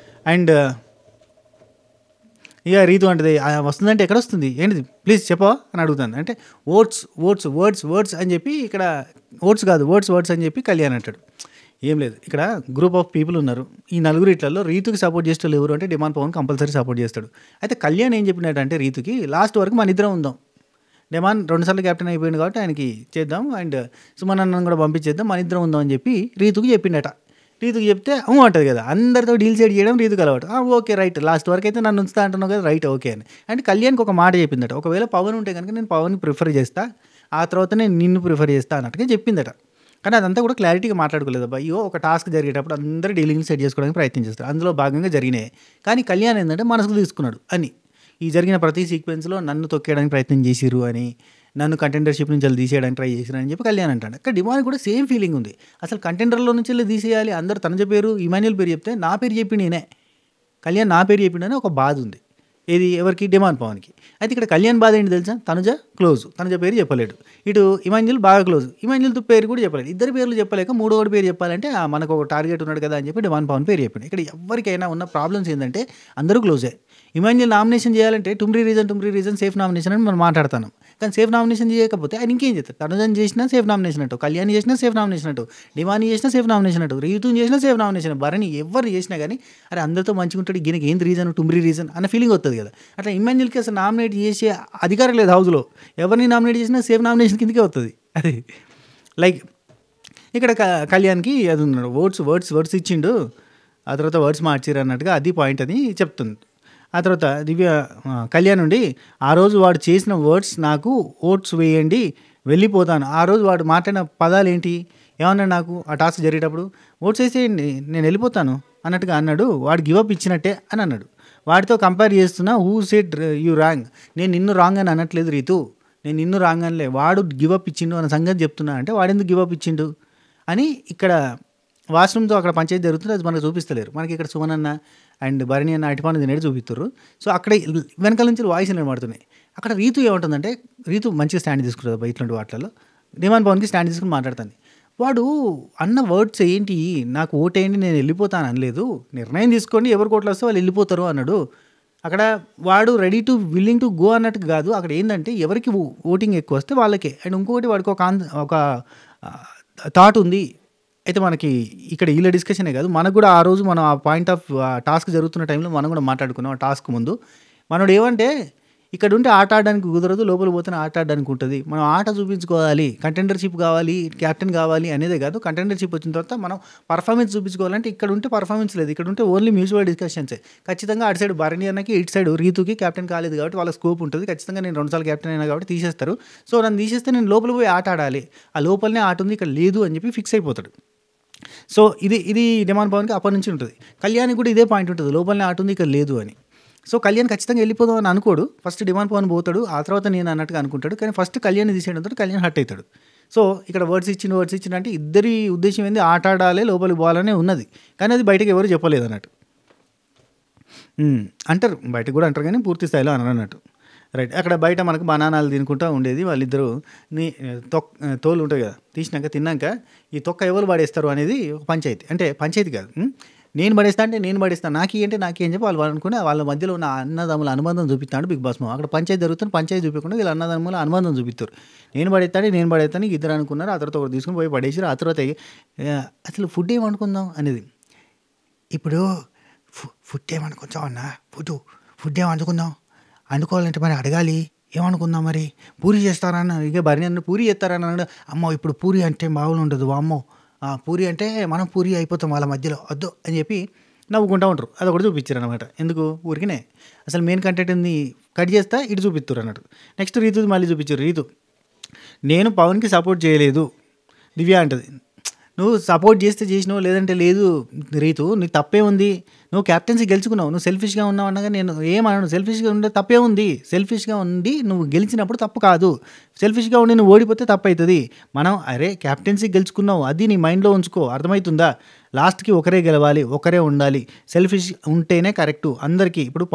అండ్ ఇక రీతు అంటది వస్తుందంటే ఎక్కడ వస్తుంది ఏంటిది ప్లీజ్ చెప్పవా అని అడుగుతాను. అంటే వర్డ్స్ అని చెప్పి, ఇక్కడ ఓట్స్ కాదు వర్డ్స్ అని చెప్పి కళ్యాణ్ అంటాడు. ఏం లేదు, ఇక్కడ గ్రూప్ ఆఫ్ పీపుల్ ఉన్నారు, ఈ నలుగురిట్లలో రీతుకి సపోర్ట్ చేసే వాళ్ళు ఎవరు అంటే డిమాండ్ పవన్ కంపల్సరీ సపోర్ట్ చేస్తాడు. అయితే కళ్యాణ్ ఏం చెప్పినట్టంటే రీతుకి లాస్ట్ వరకు మన ఇద్దరం ఉందాం, డిమాండ్ 2 సార్లు క్యాప్టెన్ అయిపోయింది కాబట్టి ఆయనకి చేద్దాం, అండ్ సుమన్ అన్నను కూడా పంపించేద్దాం, మన ఇద్దరం ఉందాం అని చెప్పి రీతుకి చెప్పిండట. రీతుకి చెప్తే అంటది కదా, అందరితో డీల్ సెట్ చేయడం రీతుకి అలవాటు. ఓకే రైట్, లాస్ట్ వరకు అయితే నన్ను ఉంచుతా అంటున్నావు కదా, రైట్ ఓకే అని. అంటే కళ్యాణ్కి ఒక మాట చెప్పిందట, ఒకవేళ పవన్ ఉంటే కనుక నేను పవన్ని ప్రిఫర్ చేస్తా, ఆ తర్వాత నేను నిన్ను ప్రిఫర్ చేస్తా అన్నట్టుగా చెప్పిందట. కానీ అదంతా కూడా క్లారిటీగా మాట్లాడుకోలేదు అబ్బా. అయ్యో ఒక టాస్క్ జరిగేటప్పుడు అందరూ డీలింగ్ సెట్ చేసుకోవడానికి ప్రయత్నం చేస్తారు, అందులో భాగంగా జరిగినాయి. కానీ కళ్యాణ్ ఏంటంటే మనసుకు తీసుకున్నాడు అని, ఈ జరిగిన ప్రతి సీక్వెన్స్లో నన్ను తొక్కేయడానికి ప్రయత్నం చేసిరు అని, నన్ను కంటెండర్షిప్ నుంచి వెళ్ళి తీసేయడానికి ట్రై చేసిరు అని చెప్పి కళ్యాణ్ అంటాడు. ఇక్కడ డిమాండ్ కూడా సేమ్ ఫీలింగ్ ఉంది, అసలు కంటెండర్లో నుంచి వెళ్ళి తీసేయాలి, అందరూ తనజ పేరు ఇమాన్యుల్ పేరు చెప్తే నా పేరు చెప్పి నేనే, కళ్యాణ్ నా పేరు చెప్పిండని ఒక బాధ ఉంది. ఏది ఎవరికి? డిమాండ్ పవన్కి. అయితే ఇక్కడ కళ్యాణ్ బాధ ఏంటి తెలుసా, తనుజ క్లోజ్, తనుజ పేరు చెప్పలేడు, ఇటు ఇమాన్యుల్ బాగా క్లోజ్, ఇమాన్యుల్తో పేరు కూడా చెప్పలేదు, ఇద్దరు పేర్లు చెప్పలేక మూడోడు పేరు చెప్పాలంటే మనకు ఒక టార్గెట్ ఉన్నాడు కదా అని చెప్పి డిమాండ్ పవన్ పేరు చెప్పింది. ఇక్కడ ఎవరికైనా ఉన్న ప్రాబ్లమ్స్ ఏంటంటే అందరూ క్లోజే. ఇమాన్యుల్ నామినేషన్ చేయాలంటే టుమ్రీ రీజన్ సేఫ్ నామినేషన్ అని మనం మాట్లాడుతున్నాం, కానీ సేఫ్ నామినేషన్ చేయకపోతే ఆయన ఇంకేం చేస్తారు? తనుజన్ చేసినా సేఫ్ నామినేషన్ అంటూ, కళ్యాణ్ చేసినా సేఫ్ నామినేషన్ అంటూ, డిమాని చేసినా సేఫ్ నామినేషన్ అంటూ, రీతుని చేసినా సేఫ్ నామినేషన్, భరణి ఎవరు చేసినా కానీ అరే అందరితో మంచిగా ఉంటాడు, ఈయనకి ఏంది రీజన్ టుమ్రీ రీజన్ అన్న ఫీలింగ్ వస్తుంది కదా. అట్లా ఇమాన్యుల్కి అసలు నామినేట్ చేసే అధికారం లేదు హౌస్లో, ఎవరిని నామినేట్ చేసినా సేఫ్ నామినేషన్ కిందకే వస్తుంది. అది లైక్ ఇక్కడ కళ్యాణ్కి అది ఉన్నాడు, వర్డ్స్ ఇచ్చిండు, ఆ తర్వాత వర్డ్స్ మార్చిరు అన్నట్టుగా అది పాయింట్ అని చెప్తుంది. ఆ తర్వాత దివ్య కళ్యాణ్ నుండి ఆ రోజు వాడు చేసిన వర్డ్స్ నాకు ఓట్స్ వేయండి వెళ్ళిపోతాను, ఆ రోజు వాడు మాట్లాడిన పదాలు ఏంటి, ఏమన్నాడు నాకు ఆ టాస్క్ జరిగేటప్పుడు, ఓట్స్ వేసేయండి నేను వెళ్ళిపోతాను అన్నట్టుగా అన్నాడు, వాడు గివప్ ఇచ్చినట్టే అని అన్నాడు. వాడితో కంపేర్ చేస్తున్నా, హూ సెడ్ యూ రాంగ్, నేను నిన్ను రాంగ్ అని అనట్లేదు రీతు, నేను నిన్ను రాంగ్ అనలే, వాడు గివప్ ఇచ్చిండు అన్న సంగతి చెప్తున్నా, అంటే వాడెందుకు గివప్ ఇచ్చిండు అని ఇక్కడ వాష్రూమ్తో అక్కడ పంచాయతీ జరుగుతుంది, అది మనకు చూపిస్తలేరు. మనకి ఇక్కడ సుమనన్న అండ్ భరణి అన్న అటిపాను తినేది చూపిస్తారు. సో అక్కడ వెనకాల నుంచి వాయిస్ నిలబడుతున్నాయి. అక్కడ రీతు ఏముంటుందంటే, రీతు మంచిగా స్టాండ్ తీసుకుంటుంది ఇట్లాంటి వాటిల్లో, డిమాండ్ పవన్కి స్టాండ్ తీసుకుని మాట్లాడుతుంది. వాడు అన్న వర్డ్స్ ఏంటి, నాకు ఓటేయండి నేను వెళ్ళిపోతాను అనలేదు, నిర్ణయం తీసుకోండి ఎవరికి ఓట్లు వస్తే వాళ్ళు వెళ్ళిపోతారు అన్నాడు. అక్కడ వాడు ready to willing to go అన్నట్టు కాదు. అక్కడ ఏందంటే ఎవరికి ఓటింగ్ ఎక్కువ వస్తే వాళ్ళకే. అండ్ ఇంకొకటి వాడికి ఒక థాట్ ఉంది. అయితే మనకి ఇక్కడ వీళ్ళ డిస్కషనే కాదు, మనకు కూడా ఆ రోజు మనం ఆ పాయింట్ ఆఫ్ టాస్క్ జరుగుతున్న టైంలో మనం కూడా మాట్లాడుకున్నాం. ఆ టాస్క్ ముందు మనోడు ఏమంటే, ఇక్కడ ఉంటే ఆట ఆడడానికి కుదరదు, లోపల పోతేనే ఆట ఆడడానికి ఉంటుంది. మనం ఆట చూపించుకోవాలి, కంటెండర్షిప్ కావాలి, క్యాప్టెన్ కావాలి అనేదే కాదు. కంటెండర్షిప్ వచ్చిన తర్వాత మనం పర్ఫార్మెన్స్ చూపించుకోవాలంటే ఇక్కడ ఉంటే పర్ఫార్మెన్స్ లేదు, ఇక్కడ ఉంటే ఓన్లీ మ్యూచువల్ డిస్కషన్సే. ఖచ్చితంగా అటు సైడ్ భరణి అన్నకి, ఇటు సైడ్ రీతుకి క్యాప్టెన్ కాలేదు కాబట్టి వాళ్ళ స్కోప్ ఉంటుంది. ఖచ్చితంగా నేను 2 సార్లు క్యాప్టెన్ అయినా కాబట్టి తీసేస్తారు. సో నన్ను తీసేస్తే నేను లోపల పోయి ఆట ఆడాలి, ఆ లోపలనే ఆట ఉంది, ఇక్కడ లేదు అని చెప్పి ఫిక్స్ అయిపోతాడు. సో ఇది డిమాండ్ పవన్కి అప్పటి నుంచి ఉంటుంది. కళ్యాణ్కి కూడా ఇదే పాయింట్ ఉంటుంది, లోపలనే ఆట ఉంది, ఇక్కడ లేదు అని. సో కళ్యాణ్ ఖచ్చితంగా వెళ్ళిపోదాం అని అనుకోడు. ఫస్ట్ డిమాండ్ పవన్ పోతాడు, ఆ తర్వాత నేను అన్నట్టుగా అనుకుంటాడు. కానీ ఫస్ట్ కళ్యాణ్ తీసేయడంతో కళ్యాణ్ హర్ట్ అవుతాడు. సో ఇక్కడ వర్డ్స్ ఇచ్చిన అంటే ఇద్దరి ఉద్దేశం ఏంది, ఆట ఆడాలి, లోపలికి పోవాలనే ఉన్నది. కానీ అది బయటకు ఎవరు చెప్పలేదు అన్నట్టు. అంటారు, బయటకు కూడా అంటారు కానీ పూర్తి స్థాయిలో అనరు అన్నట్టు. రైట్. అక్కడ బయట మనకు బనానాలు తినుకుంటూ ఉండేది వాళ్ళిద్దరూ. తోలు ఉంటుంది కదా, తిన్నాక ఈ తొక్క ఎవరు పడేస్తారు అనేది ఒక పంచాయతీ. అంటే పంచాయతీ కాదు, నేను పడేస్తా అంటే నేను పడేస్తాను, నాకేం చెప్పి వాళ్ళు అనుకుని వాళ్ళ మధ్యలో ఉన్న అన్నదమ్ముల అనుబంధం చూపిస్తాడు బిగ్ బాస్. అక్కడ పంచాయతీ జరుగుతుంది, పంచాయతీ చూపించకుండా వీళ్ళు అన్నదమ్ముల అనుబంధం చూపిస్తారు. నేను పడేస్తాను ఇద్దరు అనుకున్నారు. ఆ తర్వాత ఒకరు తీసుకుని పోయి పడేసారు. ఆ తర్వాత అసలు ఫుడ్ ఏమనుకుందాం అనేది. ఇప్పుడు ఫుడ్ ఏమనుకుందాం అన్న, ఫుడ్ ఏమనుకుందాం, అనుకోవాలంటే మరి అడగాలి, ఏమనుకుందాం మరి, పూరి చేస్తారన్న. ఇక భరణి అన్న పూరి చేస్తారని అన్నాడు. అమ్మో ఇప్పుడు పూరి అంటే బాగుండదు, అమ్మో పూరి అంటే మనం పూరి అయిపోతాం వాళ్ళ మధ్యలో, వద్దు అని చెప్పి నవ్వుకుంటూ ఉంటారు. అది ఒకటి చూపించారు అనమాట. ఎందుకు ఊరికినే, అసలు మెయిన్ కంటెంట్ని కట్ చేస్తా ఇటు చూపిస్తారు అన్నట్టు. నెక్స్ట్ రీతు మళ్ళీ చూపించారు. రీతు, నేను పవన్కి సపోర్ట్ చేయలేదు. దివ్య అంటది, నువ్వు సపోర్ట్ చేస్తే చేసినావు, లేదంటే లేదు. రీతు, నీకు తప్పే ఉంది, నువ్వు క్యాప్టెన్సీ గెలుచుకున్నావు, నువ్వు సెల్ఫిష్గా ఉన్నావు అనగా నేను ఏమన్నాను, సెల్ఫిష్గా ఉండే తప్పే ఉంది. సెల్ఫిష్గా ఉండి నువ్వు గెలిచినప్పుడు తప్పు కాదు, సెల్ఫిష్గా ఉండి నువ్వు ఓడిపోతే తప్పు అవుతుంది. మనం అరే క్యాప్టెన్సీ గెలుచుకున్నావు, అది నీ మైండ్లో ఉంచుకో, అర్థమవుతుందా? లాస్ట్కి ఒకరే గెలవాలి, ఒకరే ఉండాలి, సెల్ఫిష్ ఉంటేనే కరెక్టు అందరికీ. ఇప్పుడు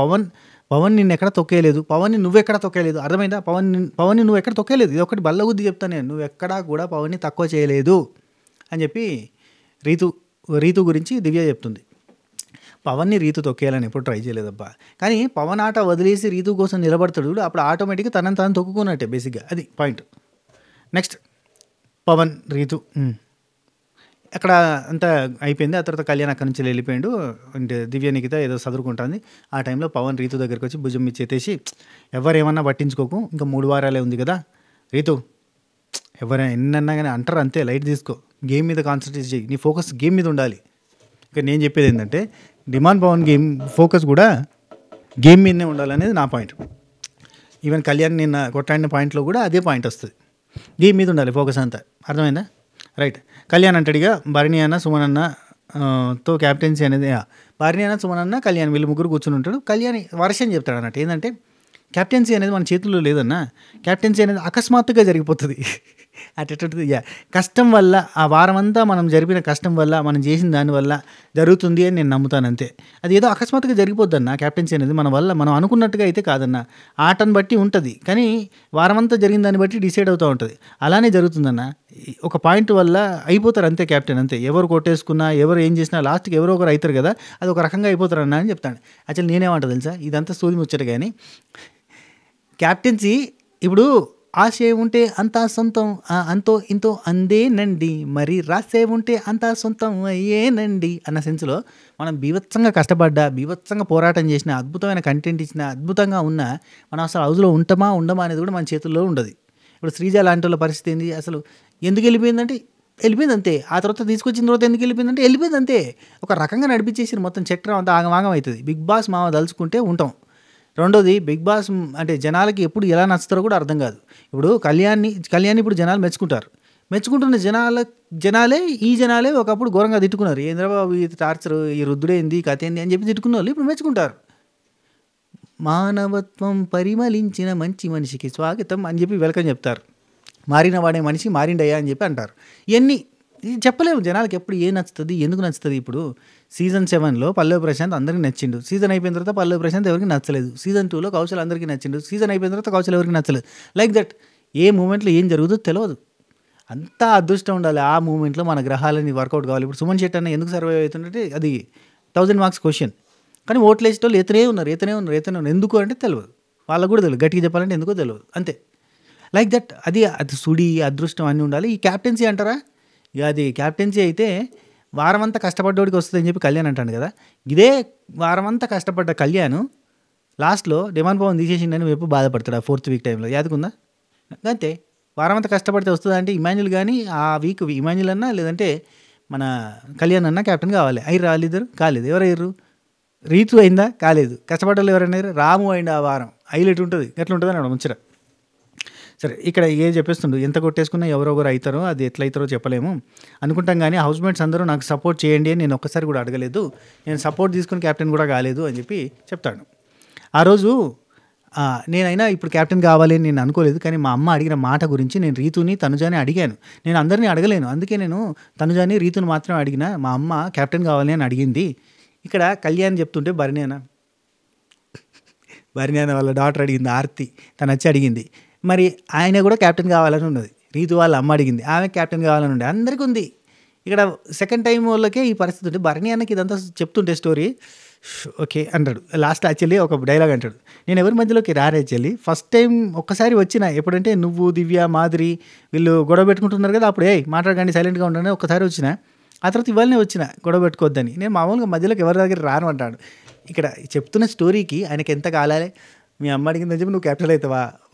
పవన్ నిన్ను ఎక్కడ తొక్కేయలేదు, పవన్ని నువ్వెక్కడ తొక్కేయలేదు, అర్థమైందా? పవన్ని నువ్వు ఎక్కడ తొక్కేయలేదు. ఇది ఒకటి బల్లగుద్ది చెప్తాను నేను, నువ్వు ఎక్కడా కూడా పవన్ని తక్కువ చేయలేదు అని చెప్పి రీతు గురించి దివ్య చెప్తుంది. పవన్ని రీతు తొక్కేయాలని ఎప్పుడు ట్రై చేయలేదబ్బా. కానీ పవన్ ఆట వదిలేసి రీతు కోసం నిలబడతాడు, అప్పుడు ఆటోమేటిక్గా తనని తొక్కుకున్నట్టే బేసిక్గా, అది పాయింట్. నెక్స్ట్ పవన్ రీతు అక్కడ అంతా అయిపోయింది. ఆ తర్వాత కళ్యాణ్ అక్కడి నుంచి వెళ్ళిపోయాడు. అంటే దివ్య నిఖిత ఏదో చదువుకుంటుంది. ఆ టైంలో పవన్ రీతు దగ్గరికి వచ్చి భుజం మీద చేతేసి, ఎవరేమన్నా పట్టించుకోకు, ఇంకా 3 వారాలే ఉంది కదా రీతు, ఎవరైనా ఎన్నన్నా కానీ అంటారు అంతే, లైట్ తీసుకో, గేమ్ మీద కాన్సన్ట్రేట్ చేయి, నీ ఫోకస్ గేమ్ మీద ఉండాలి. ఇక నేను చెప్పేది ఏంటంటే డిమాండ్ పవన్ గేమ్ ఫోకస్ కూడా గేమ్ మీదనే ఉండాలనేది నా పాయింట్. ఈవెన్ కళ్యాణ్ నిన్న కొట్టాడిన పాయింట్లో కూడా అదే పాయింట్ వస్తుంది, గేమ్ మీద ఉండాలి ఫోకస్ అంతా, అర్థమైందా? రైట్. కళ్యాణ్ అంటాడుగా భరణి అన్న సుమన్ అన్న తో క్యాప్టెన్సీ అనేది, భరణి అన్న సుమన్ అన్న కళ్యాణ్ వీళ్ళు ముగ్గురు కూర్చుని ఉంటాడు. కళ్యాణ్ వర్షం చెప్తాడు అన్నట్టు, ఏంటంటే క్యాప్టెన్సీ అనేది మన చేతుల్లో లేదన్న, క్యాప్టెన్సీ అనేది అకస్మాత్తుగా జరిగిపోతుంది. అటెట్టు కష్టం వల్ల, ఆ వారం అంతా మనం జరిపిన కష్టం వల్ల, మనం చేసిన దానివల్ల జరుగుతుంది అని నేను నమ్ముతాను అంతే. అది ఏదో అకస్మాత్తుగా జరిగిపోద్దన్న క్యాప్టెన్సీ అనేది, మన వల్ల మనం అనుకున్నట్టుగా అయితే కాదన్న, ఆటను బట్టి ఉంటుంది. కానీ వారం అంతా జరిగిన దాన్ని బట్టి డిసైడ్ అవుతూ ఉంటుంది. అలానే జరుగుతుందన్న, ఒక పాయింట్ వల్ల అయిపోతారు అంతే క్యాప్టెన్, అంతే. ఎవరు కొట్టేసుకున్నా, ఎవరు ఏం చేసినా లాస్ట్కి ఎవరో ఒకరు అవుతారు కదా, అది ఒక రకంగా అయిపోతారు అన్న అని చెప్తాను. యాక్చువల్లీ నేనేమంటా తెలుసా, ఇదంతా సూది ముచ్చట. కానీ క్యాప్టెన్సీ ఇప్పుడు ఆశే ఉంటే అంతా సొంతం, అంతో ఇంతో అందేనండి, మరి రాసే ఉంటే అంతా సొంతం అయ్యేనండి అన్న సెన్స్లో మనం బీభత్సంగా కష్టపడ్డా, బీభత్సంగా పోరాటం చేసిన, అద్భుతమైన కంటెంట్ ఇచ్చిన, అద్భుతంగా ఉన్న, మనం అసలు హౌస్లో ఉంటామా ఉండమా అనేది కూడా మన చేతుల్లో ఉండదు. ఇప్పుడు శ్రీజ లాంటి వాళ్ళ పరిస్థితి ఏంది, అసలు ఎందుకు వెళ్ళిపోయిందంటే వెళ్ళిపోయింది అంతే. ఆ తర్వాత తీసుకొచ్చిన తర్వాత ఎందుకు వెళ్ళిపోయిందంటే వెళ్ళిపోయింది అంతే. ఒక రకంగా నడిపించేసి మొత్తం చక్రం అంతా ఆగమాగం అవుతుంది. బిగ్ బాస్ మామ దలుచుకుంటే ఉంటాం. రెండోది, బిగ్ బాస్ అంటే జనాలకి ఎప్పుడు ఎలా నచ్చుతారో కూడా అర్థం కాదు. ఇప్పుడు కళ్యాణ్ ఇప్పుడు జనాలు మెచ్చుకుంటున్న జనాలే ఒకప్పుడు ఘోరంగా తిట్టుకున్నారు. ఏంద్రబాబు ఈ టార్చర్, ఈ రుద్దుడేంది, కథ ఏంది అని చెప్పి తిట్టుకున్న వాళ్ళు ఇప్పుడు మెచ్చుకుంటారు. మానవత్వం పరిమళించిన మంచి మనిషికి స్వాగతం అని చెప్పి వెల్కమ్ చెప్తారు. మారిన వాడే మనిషి మారిండయ్యా అని చెప్పి అంటారు. ఇవన్నీ చెప్పలేము జనాలకి ఎప్పుడు ఏం నచ్చుతుంది, ఎందుకు నచ్చుతుంది. ఇప్పుడు సీజన్ 7లో పల్లవి ప్రశాంత్ అందరికీ నచ్చిండు, సీజన్ అయిపోయిన తర్వాత పల్లవి ప్రశాంత్ ఎవరికి నచ్చలేదు. సీజన్ 2లో కౌశల్ అందరికీ నచ్చిండు, సీజన్ అయిపోయిన తర్వాత కౌశల్ ఎవరికి నచ్చలేదు. లైక్ దట్, ఏ మూమెంట్లో ఏం జరుగుతుందో తెలియదు. అంతా అదృష్టం ఉండాలి. ఆ మూమెంట్లో మన గ్రహాలని వర్కౌట్ కావాలి. ఇప్పుడు సుమన్ శెట్టి అన్న ఎందుకు సర్వైవ్ అవుతుందంటే అది 1000 మార్క్స్ క్వశ్చన్. కానీ ఓట్లు వేసేటోళ్ళు ఎత్తనే ఉన్నారు. ఎందుకు అంటే తెలియదు. వాళ్ళకు కూడా తెలియదు. గట్టిగా చెప్పాలంటే ఎందుకో తెలియదు. అంతే. Like that. అది సుడి, అదృష్టం అన్నీ ఉండాలి. ఈ క్యాప్టెన్సీ అంటారా, ఇక అది క్యాప్టెన్సీ అయితే వారమంతా కష్టపడ్డోడికి వస్తుందని చెప్పి కళ్యాణ్ అంటాడు కదా. ఇదే వారమంతా కష్టపడ్డ కళ్యాణ్ లాస్ట్లో డిమాండ్ పవన్ తీసేసిండని ఎప్పుడు బాధపడతాడు ఆ 4th వీక్ టైంలో. యాదుకుందా? అంతే. వారమంతా కష్టపడితే వస్తుంది అంటే ఇమాన్యుల్ కానీ ఆ వీక్ ఇమాన్యుల్ అన్నా లేదంటే మన కళ్యాణ్ అన్న క్యాప్టెన్ కావాలి. అయ్యి రాలిద్దరు కాలేదు. ఎవరయ్యారు? రీతు అయిందా? కాలేదు. కష్టపడ్డలు ఎవరైనా రాము అయింది. ఆ వారం హైలైట్ ఉంటుంది. ఎట్లా ఉంటుంది అని ముచ్చట. సరే, ఇక్కడ ఏం చెప్పేస్తుండు, ఎంత కొట్టేసుకున్నా ఎవరొకరు అవుతారో అది ఎట్లా అవుతారో చెప్పలేము అనుకుంటాం. కానీ హౌస్మేట్స్ అందరూ నాకు సపోర్ట్ చేయండి అని నేను ఒక్కసారి కూడా అడగలేదు. నేను సపోర్ట్ తీసుకుని క్యాప్టెన్ కూడా కాలేదు అని చెప్పి చెప్తాడు. ఆ రోజు నేనైనా ఇప్పుడు క్యాప్టెన్ కావాలి అని నేను అనుకోలేదు. కానీ మా అమ్మ అడిగిన మాట గురించి నేను రీతుని తనుజాని అడిగాను. నేను అందరినీ అడగలేను. అందుకే నేను తనుజాని రీతుని మాత్రమే అడిగిన. మా అమ్మ క్యాప్టెన్ కావాలి అని అడిగింది. ఇక్కడ కళ్యాణ్ చెప్తుంటే భరణి వాళ్ళ డాటర్ అడిగింది, ఆర్తి. తను వచ్చి అడిగింది. మరి ఆయన కూడా క్యాప్టెన్ కావాలని ఉన్నది. రీతు వాళ్ళ అమ్మ అడిగింది, ఆమె క్యాప్టెన్ కావాలని ఉండే. అందరికీ ఉంది. ఇక్కడ సెకండ్ టైం వాళ్ళకే ఈ పరిస్థితి ఉంటే భరణి అన్నకి ఇదంతా చెప్తుంటే స్టోరీ ఓకే అంటాడు. లాస్ట్ యాక్చువల్లీ ఒక డైలాగ్ అంటాడు, నేను ఎవరి మధ్యలోకి రారే యాక్చువల్లీ ఫస్ట్ టైం ఒక్కసారి వచ్చిన. ఎప్పుడంటే నువ్వు, దివ్య, మాధురి వీళ్ళు గొడవ పెట్టుకుంటున్నారు కదా, అప్పుడు మాట్లాడకండి సైలెంట్గా ఉండని ఒక్కసారి వచ్చిన. ఆ తర్వాత ఇవాళనే వచ్చిన గొడవ పెట్టుకోవద్దని. నేను మామూలుగా మధ్యలోకి ఎవరి దగ్గర రాను అంటాడు. ఇక్కడ చెప్తున్న స్టోరీకి ఆయనకి ఎంత కాలాలి. మీ అమ్మ అడిగిందని చెప్పి నువ్వు క్యాప్టెన్ అవుతావా?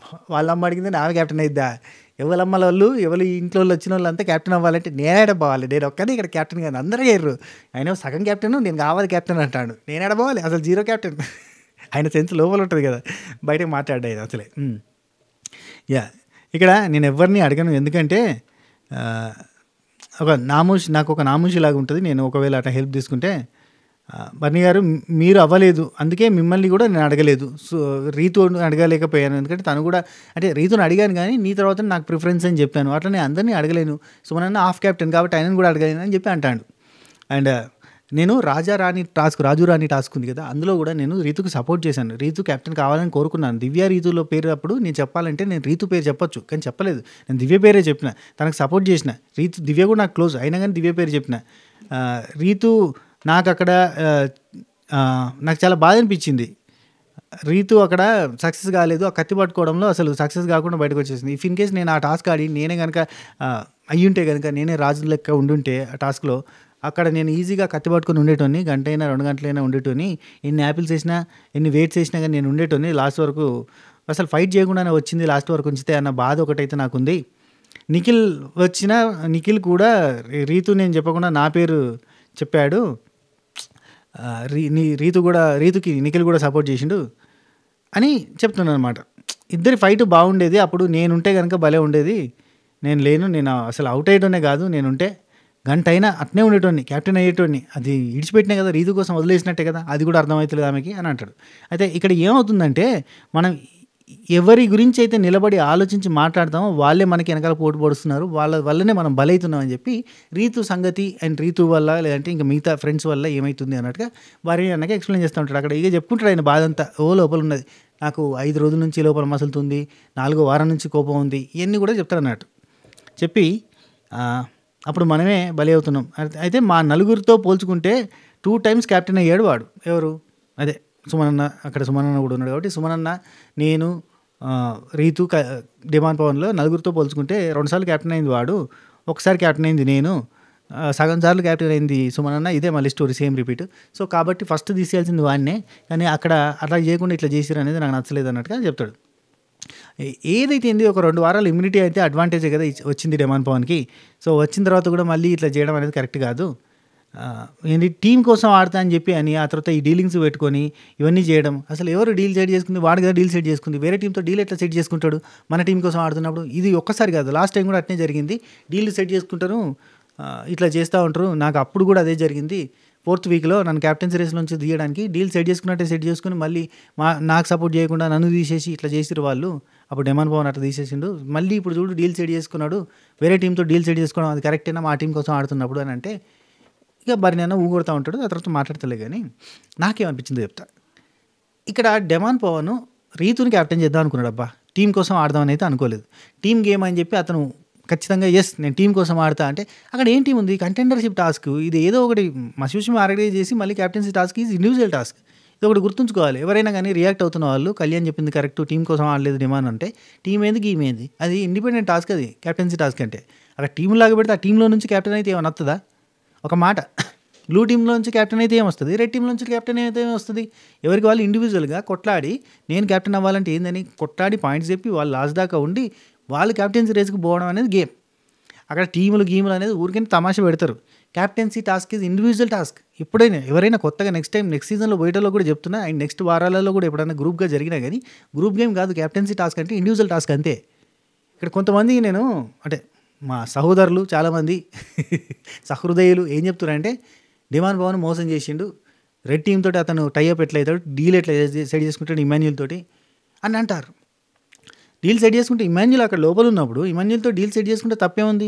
వాళ్ళ అమ్మ అడిగిందని ఆమె క్యాప్టెన్ అయిద్దా? ఎవరమ్మ వాళ్ళు ఎవరు ఇంట్లో వాళ్ళు వచ్చిన వాళ్ళు అంతా క్యాప్టెన్ అవ్వాలంటే నేనేడపోవాలి? నేను ఒక్కనే ఇక్కడ క్యాప్టెన్ కాదు, అందరూ అయ్యారు. ఆయన సగం క్యాప్టెన్, నేను కావాలి క్యాప్టెన్ అంటాడు. నేనేడపోవాలి? అసలు జీరో క్యాప్టెన్. ఆయన సెన్స్ లోపల ఉంటుంది కదా, బయటకు మాట్లాడాయి అసలే. ఇక్కడ నేను ఎవరిని అడగను. ఎందుకంటే నాకు ఒక నామూషి లాగా ఉంటుంది. నేను ఒకవేళ అట్లా హెల్ప్ తీసుకుంటే, బర్ని గారు మీరు అవ్వలేదు, అందుకే మిమ్మల్ని కూడా నేను అడగలేదు. సో రీతు అడగలేకపోయాను. ఎందుకంటే తను కూడా అంటే రీతుని అడిగాను కానీ నీ తర్వాత నాకు ప్రిఫరెన్స్ అని చెప్పాను. అట్లా నేను అందరినీ అడగలేను. సుమనన్న హాఫ్ క్యాప్టెన్ కాబట్టి ఆయనను కూడా అడగలేను అని చెప్పి అంటాడు. అండ్ నేను రాజు రాణి టాస్క్ ఉంది కదా, అందులో కూడా నేను రీతుకు సపోర్ట్ చేశాను. రీతు క్యాప్టెన్ కావాలని కోరుకున్నాను. దివ్య రీతులో పేరు అప్పుడు నేను చెప్పాలంటే నేను రీతు పేరు చెప్పొచ్చు, కానీ చెప్పలేదు. నేను దివ్య పేరే చెప్పిన, తనకు సపోర్ట్ చేసిన. దివ్య కూడా నాకు క్లోజ్ అయినా కానీ దివ్య పేరు చెప్పిన. రీతు నాకు అక్కడ నాకు చాలా బాధ అనిపించింది. రీతు అక్కడ సక్సెస్ కాలేదు. ఆ కత్తి పట్టుకోవడంలో అసలు సక్సెస్ కాకుండా బయటకు వచ్చేసింది. ఇఫ్ ఇన్ కేస్ నేను ఆ టాస్క్ ఆడి నేనే కనుక అయ్యుంటే కనుక, నేనే రాజు లెక్క ఉండుంటే ఆ టాస్క్లో, అక్కడ నేను ఈజీగా కత్తి పట్టుకొని ఉండేటోని. గంట అయినా 2 గంటలైనా ఉండేటోని. ఎన్ని యాపిల్స్ వేసినా ఎన్ని వెయిట్స్ వేసినా కానీ నేను ఉండేటోని. లాస్ట్ వరకు అసలు ఫైట్ చేయకుండానే వచ్చింది, లాస్ట్ వరకు ఉంచితే అన్న బాధ ఒకటైతే నాకుంది. నిఖిల్ కూడా రీతు నేను చెప్పకుండా నా పేరు చెప్పాడు. రీతుకి నిఖిల్ కూడా సపోర్ట్ చేసిండు అని చెప్తున్నాను అనమాట. ఇద్దరి ఫైట్ బాగుండేది. అప్పుడు నేనుంటే కనుక భలే ఉండేది. నేను అసలు అవుట్ అయ్యేటోనే కాదు, నేనుంటే గంట అయినా అట్నే ఉండేటోని, క్యాప్టెన్ అయ్యేటోని. అది ఇడిచిపెట్టినా కదా, రీతు కోసం వదిలేసినట్టే కదా, అది కూడా అర్థమవుతుంది ఆమెకి అని అంటాడు. అయితే ఇక్కడ ఏమవుతుందంటే, మనం ఎవరి గురించి అయితే నిలబడి ఆలోచించి మాట్లాడతామో వాళ్ళే మనకి వెనకాల పోటు పడుతున్నారు, వాళ్ళ వల్లనే మనం బలవుతున్నాం అని చెప్పి రీతు సంగతి అండ్ రీతు వల్ల లేదంటే ఇంకా మిగతా ఫ్రెండ్స్ వల్ల ఏమవుతుంది అన్నట్టుగా వారి అన్నకి ఎక్స్ప్లెయిన్ చేస్తూ ఉంటాడు. అక్కడ ఇక చెప్పుకుంటాడు ఆయన బాధ అంతా. లోపల ఉన్నది, నాకు 5 రోజుల నుంచి లోపల మసులుతుంది, 4వ వారం నుంచి కోపం ఉంది, ఇవన్నీ కూడా చెప్తాడు అన్నట్టు. చెప్పి అప్పుడు మనమే బలి అవుతున్నాం. అయితే మా నలుగురితో పోల్చుకుంటే 2 times క్యాప్టెన్ అయ్యాడు వాడు. ఎవరు? అదే సుమనన్న. అక్కడ సుమనన్న కూడా ఉన్నాడు కాబట్టి సుమనన్న, నేను, రీతు, డిమాండ్ పవన్లో నలుగురితో పోల్చుకుంటే 2 సార్లు క్యాప్టెన్ అయింది వాడు, ఒకసారి క్యాప్టెన్ అయింది నేను, సగం సార్లు క్యాప్టెన్ అయింది సుమనన్న. ఇదే మళ్ళీ స్టోరీ సేమ్ రిపీట్. సో కాబట్టి ఫస్ట్ తీసేయాల్సింది వాడినే, కానీ అక్కడ అట్లా చేయకుండా ఇట్లా చేసిరు అనేది నాకు నచ్చలేదు అన్నట్టుగా చెప్తాడు. ఏదైతే ఏంది ఒక 2 వారాలు ఇమ్యూనిటీ అయితే అడ్వాంటేజే కదా వచ్చింది డిమాండ్ పవన్కి. సో వచ్చిన తర్వాత కూడా మళ్ళీ ఇట్లా చేయడం అనేది కరెక్ట్ కాదు. ఏంటి టీం కోసం ఆడతా అని చెప్పి అని ఆ తర్వాత ఈ డీలింగ్స్ పెట్టుకొని ఇవన్నీ చేయడం. అసలు ఎవరు డీల్ సెట్ చేసుకుంది? వాడు కదా డీల్ సెట్ చేసుకుంది. వేరే టీంతో డీల్ ఎట్లా సెట్ చేసుకుంటాడు మన టీం కోసం ఆడుతున్నప్పుడు? ఇది ఒక్కసారి కాదు, లాస్ట్ టైం కూడా అట్నే జరిగింది. డీల్ సెట్ చేసుకుంటారు, ఇట్లా చేస్తూ ఉంటారు. నాకు అప్పుడు కూడా అదే జరిగింది. 4th వీక్లో నన్ను క్యాప్టెన్సీ రేస్ నుంచి తీయడానికి డీల్ సెట్ చేసుకున్నట్టే సెట్ చేసుకుని మళ్ళీ నాకు సపోర్ట్ చేయకుండా నన్ను తీసేసి ఇట్లా చేసిరు వాళ్ళు. అప్పుడు డిమాండ్ పవన్ అట్లా తీసేసిండు. మళ్ళీ ఇప్పుడు చూడు డీల్ సెట్ చేసుకున్నాడు, వేరే టీంతో డీల్ సెట్ చేసుకోవడం అది కరెక్టేనా మా టీం కోసం ఆడుతున్నప్పుడు అని అంటే ఇక బరినైనా ఊగొడతా ఉంటాడు. ఆ తర్వాత మాట్లాడతలే. కానీ నాకేమనిపించిందో చెప్తా. ఇక్కడ డిమాండ్ పవన్ రీతుని క్యాప్టెన్ చేద్దాం అనుకున్నాడు. అబ్బా టీం కోసం ఆడదామని అయితే అనుకోలేదు. టీం గేమ్ అని చెప్పి అతను ఖచ్చితంగా నేను టీం కోసం ఆడతా అంటే అక్కడ ఏం టీం ఉంది? Contendership task. ఇది ఏదో ఒకటి మసూషి ఆర్గనైజ్ చేసి మళ్ళీ captaincy task is individual task. ఇదొకటి గుర్తుంచుకోవాలి. ఎవరైనా కానీ రియాక్ట్ అవుతున్న వాళ్ళు కళ్యాణ్ చెప్పింది కరెక్ట్, టీం కోసం ఆడలేదు డిమాండ్ అంటే టీం ఏంది గీమ్ ఏంది, అది ఇండిపెండెంట్ టాస్క్, అది కెప్టెన్సీ టాస్క్ అంటే. అక్కడ టీం లాగా పెడితే ఆ టీంలో నుంచి కెప్టెన్ అయితే ఏమైనా వస్తుందా? ఒక మాట, బ్లూ టీంలో నుంచి కెప్టెన్ అయితే ఏమొస్తుంది, రెడ్ టీంలో నుంచి కెప్టెన్ అయితే ఏమొస్తుంది? ఎవరికి వాళ్ళు ఇండివిజువల్గా కొట్లాడి నేను కెప్టెన్ అవ్వాలంటే ఏందని కొట్లాడి పాయింట్స్ చెప్పి వాళ్ళు లాస్ట్ దాకా ఉండి వాళ్ళు కెప్టెన్సీ రేస్కి పోవడం అనేది గేమ్. అక్కడ గీములు అనేది ఊరికైనా తమాషా పెడతారు. Captaincy task is individual task. ఎప్పుడైనా ఎవరైనా కొత్తగా నెక్స్ట్ సీజన్లో పోయేటలో కూడా చెప్తున్నా, అండ్ నెక్స్ట్ వారాలలో కూడా ఎప్పుడైనా గ్రూప్గా జరిగినా కానీ గ్రూప్ గేమ్ కాదు క్యాప్టెన్సీ టాస్క్, అంటే ఇండివిజువల్ టాస్క్ అంతే. ఇక్కడ కొంతమంది నేను అంటే మా సహోదరులు చాలామంది సహృదయులు ఏం చెప్తున్నారంటే డిమాండ్ పవన్ మోసం చేసిండు, రెడ్ టీమ్ తోటి అతను టైఅప్ ఎట్లయితాడు, డీల్ ఎట్లా సెట్ చేసుకుంటాడు ఇమాన్యుల్ తోటి అని అంటారు. డీల్ సెట్ చేసుకుంటే ఇమాన్యుల్ అక్కడ లోపల ఉన్నప్పుడు ఇమాన్యుల్తో డీల్ సెట్ చేసుకుంటే తప్పే ఉంది?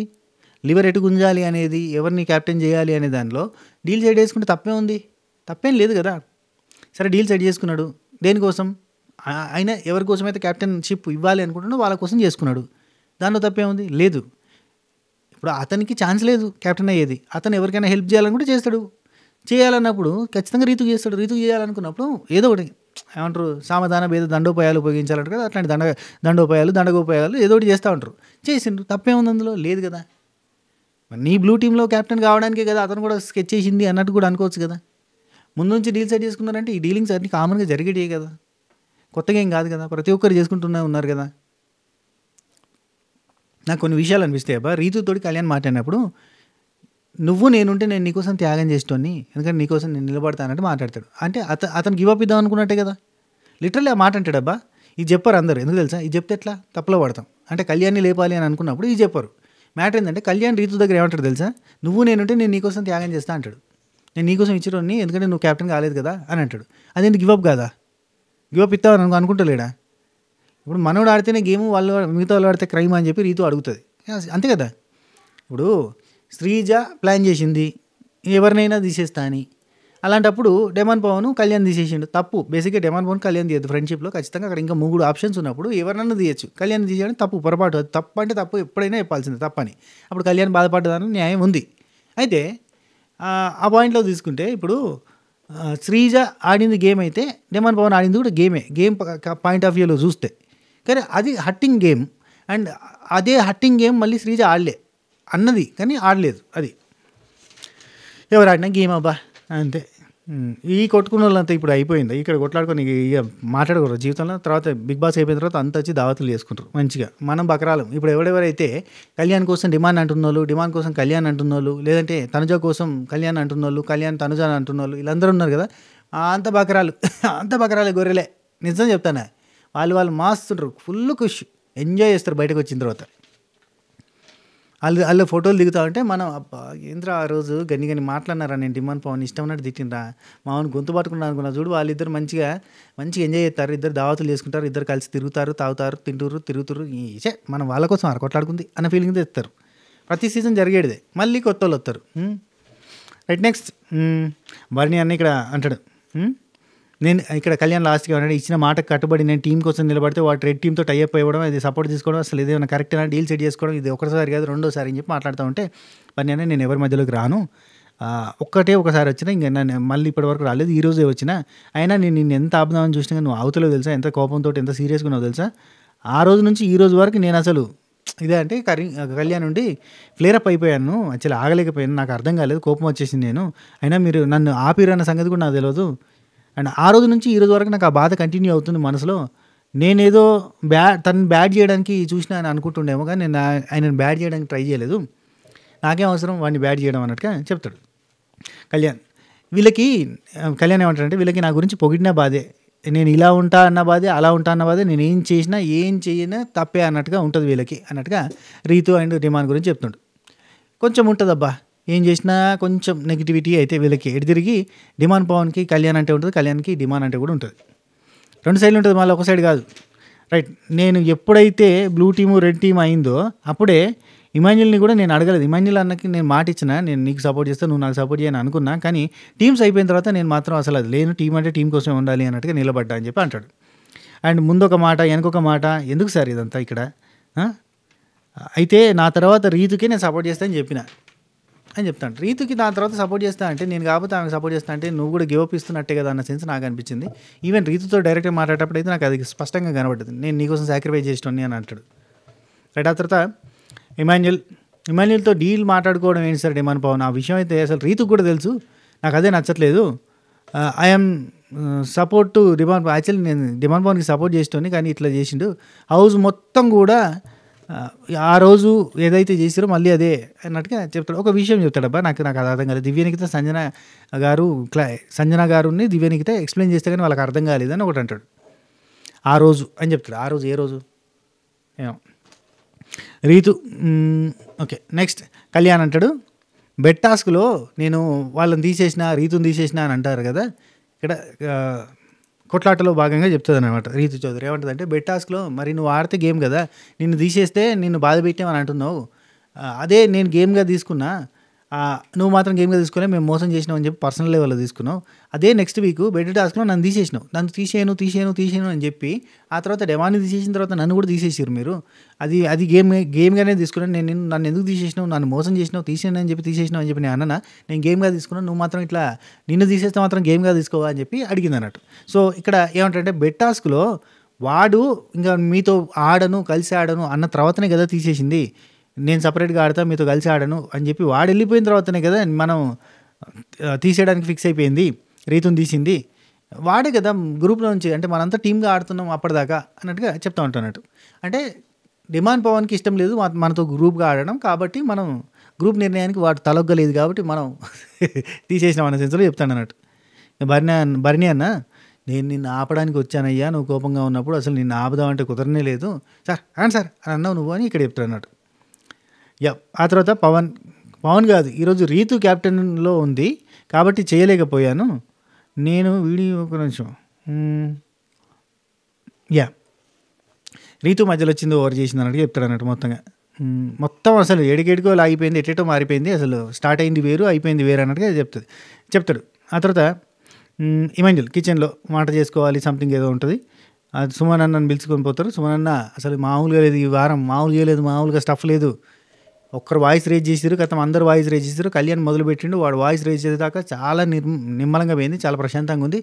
లివర్ ఎటు గుంజాలి అనేది, ఎవరిని క్యాప్టెన్ చేయాలి అనే దానిలో డీల్ సెట్ చేసుకుంటే తప్పే ఉంది? తప్పేం లేదు కదా. సరే డీల్ సెట్ చేసుకున్నాడు, దేనికోసం? అయినా ఎవరి కోసమైతే క్యాప్టెన్షిప్ ఇవ్వాలి అనుకుంటున్నాడో వాళ్ళ కోసం చేసుకున్నాడు, దానిలో తప్పే ఉంది? లేదు. ఇప్పుడు అతనికి ఛాన్స్ లేదు క్యాప్టెన్ అయ్యేది, అతను ఎవరికైనా హెల్ప్ చేయాలనుకుంటే చేస్తాడు. చేయాలన్నప్పుడు ఖచ్చితంగా రీతు చేస్తాడు. రీతు చేయాలనుకున్నప్పుడు ఏదో ఒకటి ఏమంటారు, సామధాన భేద దండోపాయాలు ఉపయోగించాలంటారు కదా, అట్లాంటి దండగోపాయాలు ఏదో ఒకటి చేస్తూ ఉంటారు. చేసిండ్రు, తప్పేముంది అందులో? లేదు కదా. నీ బ్లూ టీంలో క్యాప్టెన్ కావడానికే కదా అతను కూడా స్కెచ్ చేసింది అన్నట్టు కూడా అనుకోవచ్చు కదా. ముందు నుంచి డీల్ సెట్ చేసుకున్నారంటే ఈ డీలింగ్స్ అన్ని కామన్గా జరిగేటివే కదా, కొత్తగా ఏం కాదు కదా, ప్రతి ఒక్కరు చేసుకుంటూనే ఉన్నారు కదా. నాకు కొన్ని విషయాలు అనిపిస్తాయి అబ్బా. రీతుతోటి కళ్యాణ్ మాట్లాడినప్పుడు నువ్వు నేనుంటే నేను నీకోసం త్యాగం చేసేటోని, ఎందుకంటే నీకోసం నేను నిలబడతానంటే మాట్లాడతాడు. అంటే అతను గివ్ అప్ ఇద్దాం అనుకున్నట్టే కదా, లిటరల్లీ ఆ మాట అంటాడు. అబ్బా ఇది చెప్పారు అందరు, ఎందుకు తెలుసా? ఇది చెప్తే ఎట్లా తప్పులో పడతాం. అంటే కళ్యాణ్ని లేపాలి అని అనుకున్నప్పుడు ఇది చెప్పారు. మ్యాటర్ ఏంటంటే కళ్యాణ్ రీతు దగ్గర ఏమంటాడు తెలుసా? నువ్వు నేనుంటే నేను నీకోసం త్యాగం చేస్తా అంటాడు. నేను నీకోసం ఇచ్చిరోని, ఎందుకంటే నువ్వు క్యాప్టెన్ కాలేదు కదా అని అంటాడు. అదేంటి గివ్ అప్ కాదా? గివ్ అప్ ఇస్తావని అనుకుంటలేడా? ఇప్పుడు మనోడు ఆడితేనే గేమ్, వాళ్ళు మిగతా వాళ్ళు ఆడితే క్రైమ్ అని చెప్పి రీతు అడుగుతుంది, అంతే కదా. ఇప్పుడు శ్రీజ ప్లాన్ చేసింది ఎవరినైనా తీసేస్తా అని, అలాంటప్పుడు డెమాన్ పవన్ కళ్యాణ్ తీసేసిండు, తప్పు. బేసిక్గా డెమాన్ పవన్ కళ్యాణ్ తీయద్దు ఫ్రెండ్షిప్లో, ఖచ్చితంగా అక్కడ ఇంకా 3 ఆప్షన్స్ ఉన్నప్పుడు ఎవరినన్నా తీయచ్చు. కళ్యాణ్ తీసేయడం తప్పు, పొరపాటు. అది తప్పు అంటే తప్పు, ఎప్పుడైనా చెప్పాల్సింది తప్పని. అప్పుడు కళ్యాణ్ బాధపడ్డదని న్యాయం ఉంది. అయితే ఆ పాయింట్లో తీసుకుంటే ఇప్పుడు శ్రీజ ఆడింది గేమ్ అయితే డెమాన్ పవన్ ఆడింది కూడా గేమ్ పాయింట్ ఆఫ్ వ్యూలో చూస్తే. కానీ అది హట్టింగ్ గేమ్, అండ్ అదే హట్టింగ్ గేమ్ మళ్ళీ శ్రీజ ఆడలే అన్నది, కానీ ఆడలేదు. అది ఎవరు ఆడినా గేమ్ అబ్బా అంతే. ఈ కొట్టుకున్న వాళ్ళంతా ఇప్పుడు అయిపోయింది, ఇక్కడ కొట్లాడుకొని ఇక మాట్లాడకూడదు జీవితంలో. తర్వాత బిగ్ బాస్ అయిపోయిన తర్వాత అంత వచ్చి దావతులు చేసుకుంటారు మంచిగా. మనం బకరాలం. ఇప్పుడు ఎవరెవరైతే కళ్యాణ్ కోసం డిమాండ్ అంటున్నోళ్ళు, డిమాండ్ కోసం కళ్యాణ్ అంటున్నోళ్ళు, లేదంటే తనుజ కోసం కళ్యాణ్ అంటున్నోళ్ళు, కళ్యాణ్ తనుజ అంటున్నోళ్ళు, వీళ్ళందరూ ఉన్నారు కదా, అంత బకరాలే గొర్రెలే. నిజం చెప్తాను, వాళ్ళు మాస్తుంటారు, ఫుల్ ఖుష్, ఎంజాయ్ చేస్తారు బయటకు వచ్చిన తర్వాత. వాళ్ళు ఫోటోలు దిగుతా ఉంటే మనం అబ్బా ఏంద్రా ఆ రోజు గన్ని మాట్లాడినారా, నేను డిమాండ్ పవన్ ఇష్టం ఉన్నట్టు తిట్టినరా, మామూలు గొంతు పట్టుకున్నాను అనుకున్నా. చూడు వాళ్ళిద్దరు మంచిగా ఎంజాయ్ చేస్తారు, ఇద్దరు దావతులు చేసుకుంటారు, ఇద్దరు కలిసి తిరుగుతారు, తాగుతారు, తిరుగుతారు. మనం వాళ్ళ కోసం కొట్లాడుకుంది అన్న ఫీలింగ్ తెస్తారు. ప్రతి సీజన్ జరిగేదే. మళ్ళీ కొత్త వాళ్ళు వస్తారు. రైట్, నెక్స్ట్ బర్నీ అన్న ఇక్కడ అంటాడు, నేను ఇక్కడ కళ్యాణ్ లాస్ట్గా ఉన్నాడు, ఇచ్చిన మాటకు కట్టుబడి నేను టీం కోసం నిలబడితే వాటి రెడ్ టీంతో టైఅప్ అవ్వడం, అది సపోర్ట్ తీసుకోవడం, అసలు ఏదైనా కరెక్ట్గా డీల్ సెట్ చేసుకోవడం, ఇది ఒకసారి కాదు రెండోసారి అని చెప్పి మాట్లాడుతూ ఉంటే, పని అనే నేను ఎవరి మధ్యలోకి రాను, ఒకసారి వచ్చినా ఇంకా నేను మళ్ళీ ఇప్పటివరకు రాలేదు, ఈ రోజే వచ్చినా, అయినా నేను ఎంత ఆపుదామని చూసినా నువ్వు అవతలో తెలుసా, ఎంత కోపంతో ఎంత సీరియస్గా ఉన్నావు తెలుసా. ఆ రోజు నుంచి ఈ రోజు వరకు నేను అసలు ఇదే అంటే కళ్యాణ్ నుండి ఫ్లేరప్ అయిపోయాను, అసలు ఆగలేకపోయాను, నాకు అర్థం కాలేదు, కోపం వచ్చేసింది నేను, అయినా మీరు నన్ను ఆపిరన్న సంగతి కూడా నాకు తెలియదు. అండ్ ఆ రోజు నుంచి ఈ రోజు వరకు నాకు ఆ బాధ కంటిన్యూ అవుతుంది మనసులో. నేనేదో తను బ్యాడ్ చేయడానికి చూసినా అని అనుకుంటుండేమో, కానీ నేను ఆయనను బ్యాడ్ చేయడానికి ట్రై చేయలేదు, నాకేం అవసరం వాడిని బ్యాడ్ చేయడం అన్నట్టుగా చెప్తాడు కళ్యాణ్. కళ్యాణ్ ఏమంటాడంటే, వీళ్ళకి నా గురించి పొగిడిన బాధే, నేను ఇలా ఉంటా అన్న బాధే, అలా ఉంటా అన్న బాధే, నేను ఏం చేయనా తప్పే అన్నట్టుగా ఉంటుంది వీళ్ళకి అన్నట్టుగా రీతు అండ్ డిమాండ్ గురించి చెప్తుండు. కొంచెం ఉంటుంది అబ్బా, ఏం చేసినా కొంచెం నెగిటివిటీ అయితే వీళ్ళకి ఎటు తిరిగి డిమాండ్ పవన్కి కళ్యాణ్ అంటే ఉంటుంది, కళ్యాణ్కి డిమాండ్ అంటే కూడా ఉంటుంది. 2 సైడ్లు ఉంటుంది, మళ్ళీ ఒక సైడ్ కాదు. రైట్, నేను ఎప్పుడైతే బ్లూ టీము రెడ్ టీమ్ అయిందో అప్పుడే ఇమాన్యుల్ని కూడా నేను అడగలేదు. ఇమాన్యుల్ అన్నకి నేను మాట ఇచ్చిన, నేను నీకు సపోర్ట్ చేస్తాను, నువ్వు నాకు సపోర్ట్ చేయని అనుకున్నా, కానీ టీమ్స్ అయిపోయిన తర్వాత నేను మాత్రం అసలు అది లేను, టీం అంటే టీం కోసమే ఉండాలి అన్నట్టుగా నిలబడ్డా అని చెప్పి అంటాడు. అండ్ ముందొక మాట వెనకొక మాట, ఎందుకు సార్ ఇదంతా ఇక్కడ, అయితే నా తర్వాత రీతుకే నేను సపోర్ట్ చేస్తానని చెప్పిన, అని చెప్తాను. రీతుకి దాని తర్వాత సపోర్ట్ చేస్తా అంటే, నేను కాకపోతే ఆమెకు సపోర్ట్ చేస్తా అంటే నువ్వు కూడా గివ్ అప్ ఇస్తున్నట్టే కదా అన్న సెన్స్ నాకు అనిపించింది. ఈవెన్ రీతుతో డైరెక్ట్గా మాట్లాడేటప్పుడు అయితే నాకు అది స్పష్టంగా కనబడ్డది. నేను నీకోసం సాక్రిఫైస్ చేసేటోని అని అంటాడు. రైట్. ఆ తర్వాత ఇమాన్యుల్తో డీల్ మాట్లాడుకోవడం ఏంటి సార్ డిమాండ్ పవన్, ఆ విషయం అయితే అసలు రీతుకు కూడా తెలుసు, నాకు అదే నచ్చట్లేదు. I'm support to demand Pawan. Actually నేను డిమాండ్ పవన్కి సపోర్ట్ చేసేటోని, కానీ ఇట్లా చేసిండు. హౌస్ మొత్తం కూడా ఆ రోజు ఏదైతే చేసారో మళ్ళీ అదే అన్నట్టుగా చెప్తాడు. ఒక విషయం చెప్తాడబ్బా, నాకు అది అర్థం కాలేదు. దివ్యనికిత సంజన గారుని దివ్యనికిత ఎక్స్ప్లెయిన్ చేస్తే కానీ వాళ్ళకి అర్థం కాలేదని ఒకటి అంటాడు. ఆ రోజు అని చెప్తాడు. ఆ రోజు ఏ రోజు ఏమో. రీతు ఓకే. నెక్స్ట్ కళ్యాణ్ అంటాడు, బెడ్ టాస్క్లో నేను వాళ్ళని తీసేసిన రీతుని తీసేసిన అని అంటారు కదా, ఇక్కడ కొట్లాటలో భాగంగా చెప్తుంది అనమాట రీతు చౌదరి. ఏమంటుంది అంటే, బెడ్ టాస్క్లో మరి నువ్వు ఆడితే గేమ్ కదా, నిన్ను తీసేస్తే నిన్ను బాధ పెట్టామని అంటున్నావు, అదే నేను గేమ్గా తీసుకున్నా, నువ్వు మాత్రం గేమ్గా తీసుకోలే, మేము మోసం చేసినావు అని చెప్పి పర్సనల్ లెవెల్లో తీసుకున్నావు. అదే నెక్స్ట్ వీక్ బెడ్ టాస్క్లో నన్ను తీసేసినావు, నన్ను తీసేయను అని చెప్పి ఆ తర్వాత డెమాన్ని తీసేసిన తర్వాత నన్ను కూడా తీసేసారు మీరు. అది గేమ్గానే తీసుకున్నాను. నన్ను ఎందుకు తీసేసినావు, నన్ను మోసం చేసినావు, తీసేయను అని చెప్పి తీసేసినావు అని చెప్పి నేను అన్నా, నేను గేమ్గా తీసుకున్నాను, నువ్వు మాత్రం ఇట్లా నిన్ను తీసేస్తే మాత్రం గేమ్గా తీసుకోవా అని చెప్పి అడిగింది అన్నట్టు. సో ఇక్కడ ఏమంటారంటే, బెడ్ టాస్క్లో వాడు ఇంకా మీతో కలిసి ఆడను అన్న తర్వాతనే కదా తీసేసింది, నేను సపరేట్గా ఆడతా మీతో కలిసి ఆడను అని చెప్పి వాడు వెళ్ళిపోయిన తర్వాతనే కదా మనం తీసేయడానికి ఫిక్స్ అయిపోయింది, రీతుని తీసింది వాడే కదా గ్రూప్లో నుంచి, అంటే మనంతా టీమ్గా ఆడుతున్నాం అప్పటిదాకా అన్నట్టుగా చెప్తా ఉంటానట్టు. అంటే డిమాండ్ పవన్కి ఇష్టం లేదు మనతో గ్రూప్గా ఆడడం, కాబట్టి మనం గ్రూప్ నిర్ణయానికి వాడు తలొగ్గలేదు కాబట్టి మనం తీసేసినాం అన్న సెన్స్లో చెప్తాను అన్నట్టు. భరణి అన్న, నేను నిన్ను ఆపడానికి వచ్చానయ్యా, నువ్వు కోపంగా ఉన్నప్పుడు అసలు నిన్ను ఆపుదామంటే కుదరనే లేదు సార్ అని అన్నావు నువ్వు అని ఇక్కడ చెప్తాడు అన్నట్టు. ఆ తర్వాత పవన్ కాదు, ఈరోజు రీతు క్యాప్టెన్లో ఉంది కాబట్టి చేయలేకపోయాను నేను వీడియో, ఒక నిమిషం. రీతు మధ్యలో వచ్చింది ఓవర్ చేసింది అన్నట్టు చెప్తాడు అన్నట్టు. మొత్తం అసలు ఎడికెడికో లాగిపోయింది, ఎటేటో మారిపోయింది, అసలు స్టార్ట్ అయింది వేరు అయిపోయింది వేరు అన్నట్టుగా చెప్తాడు. ఆ తర్వాత ఇమాన్యుల్ కిచెన్లో వంట చేసుకోవాలి, సంథింగ్ ఏదో ఉంటుంది. అది సుమన్ అన్నని పిలుచుకొని పోతారు. సుమన్ అన్న అసలు మామూలుగా లేదు, ఈ వారం మామూలుగా లేదు, మామూలుగా స్టఫ్ లేదు, ఒక్కరు వాయిస్ రేజ్ చేసారు, గతం అందరూ వాయిస్ రేజ్ చేశారు, కళ్యాణ్ మొదలు పెట్టిండు, వాడు వాయిస్ రేజ్ చేసేదాకా చాలా నిమ్మలంగా పోయింది, చాలా ప్రశాంతంగా ఉంది.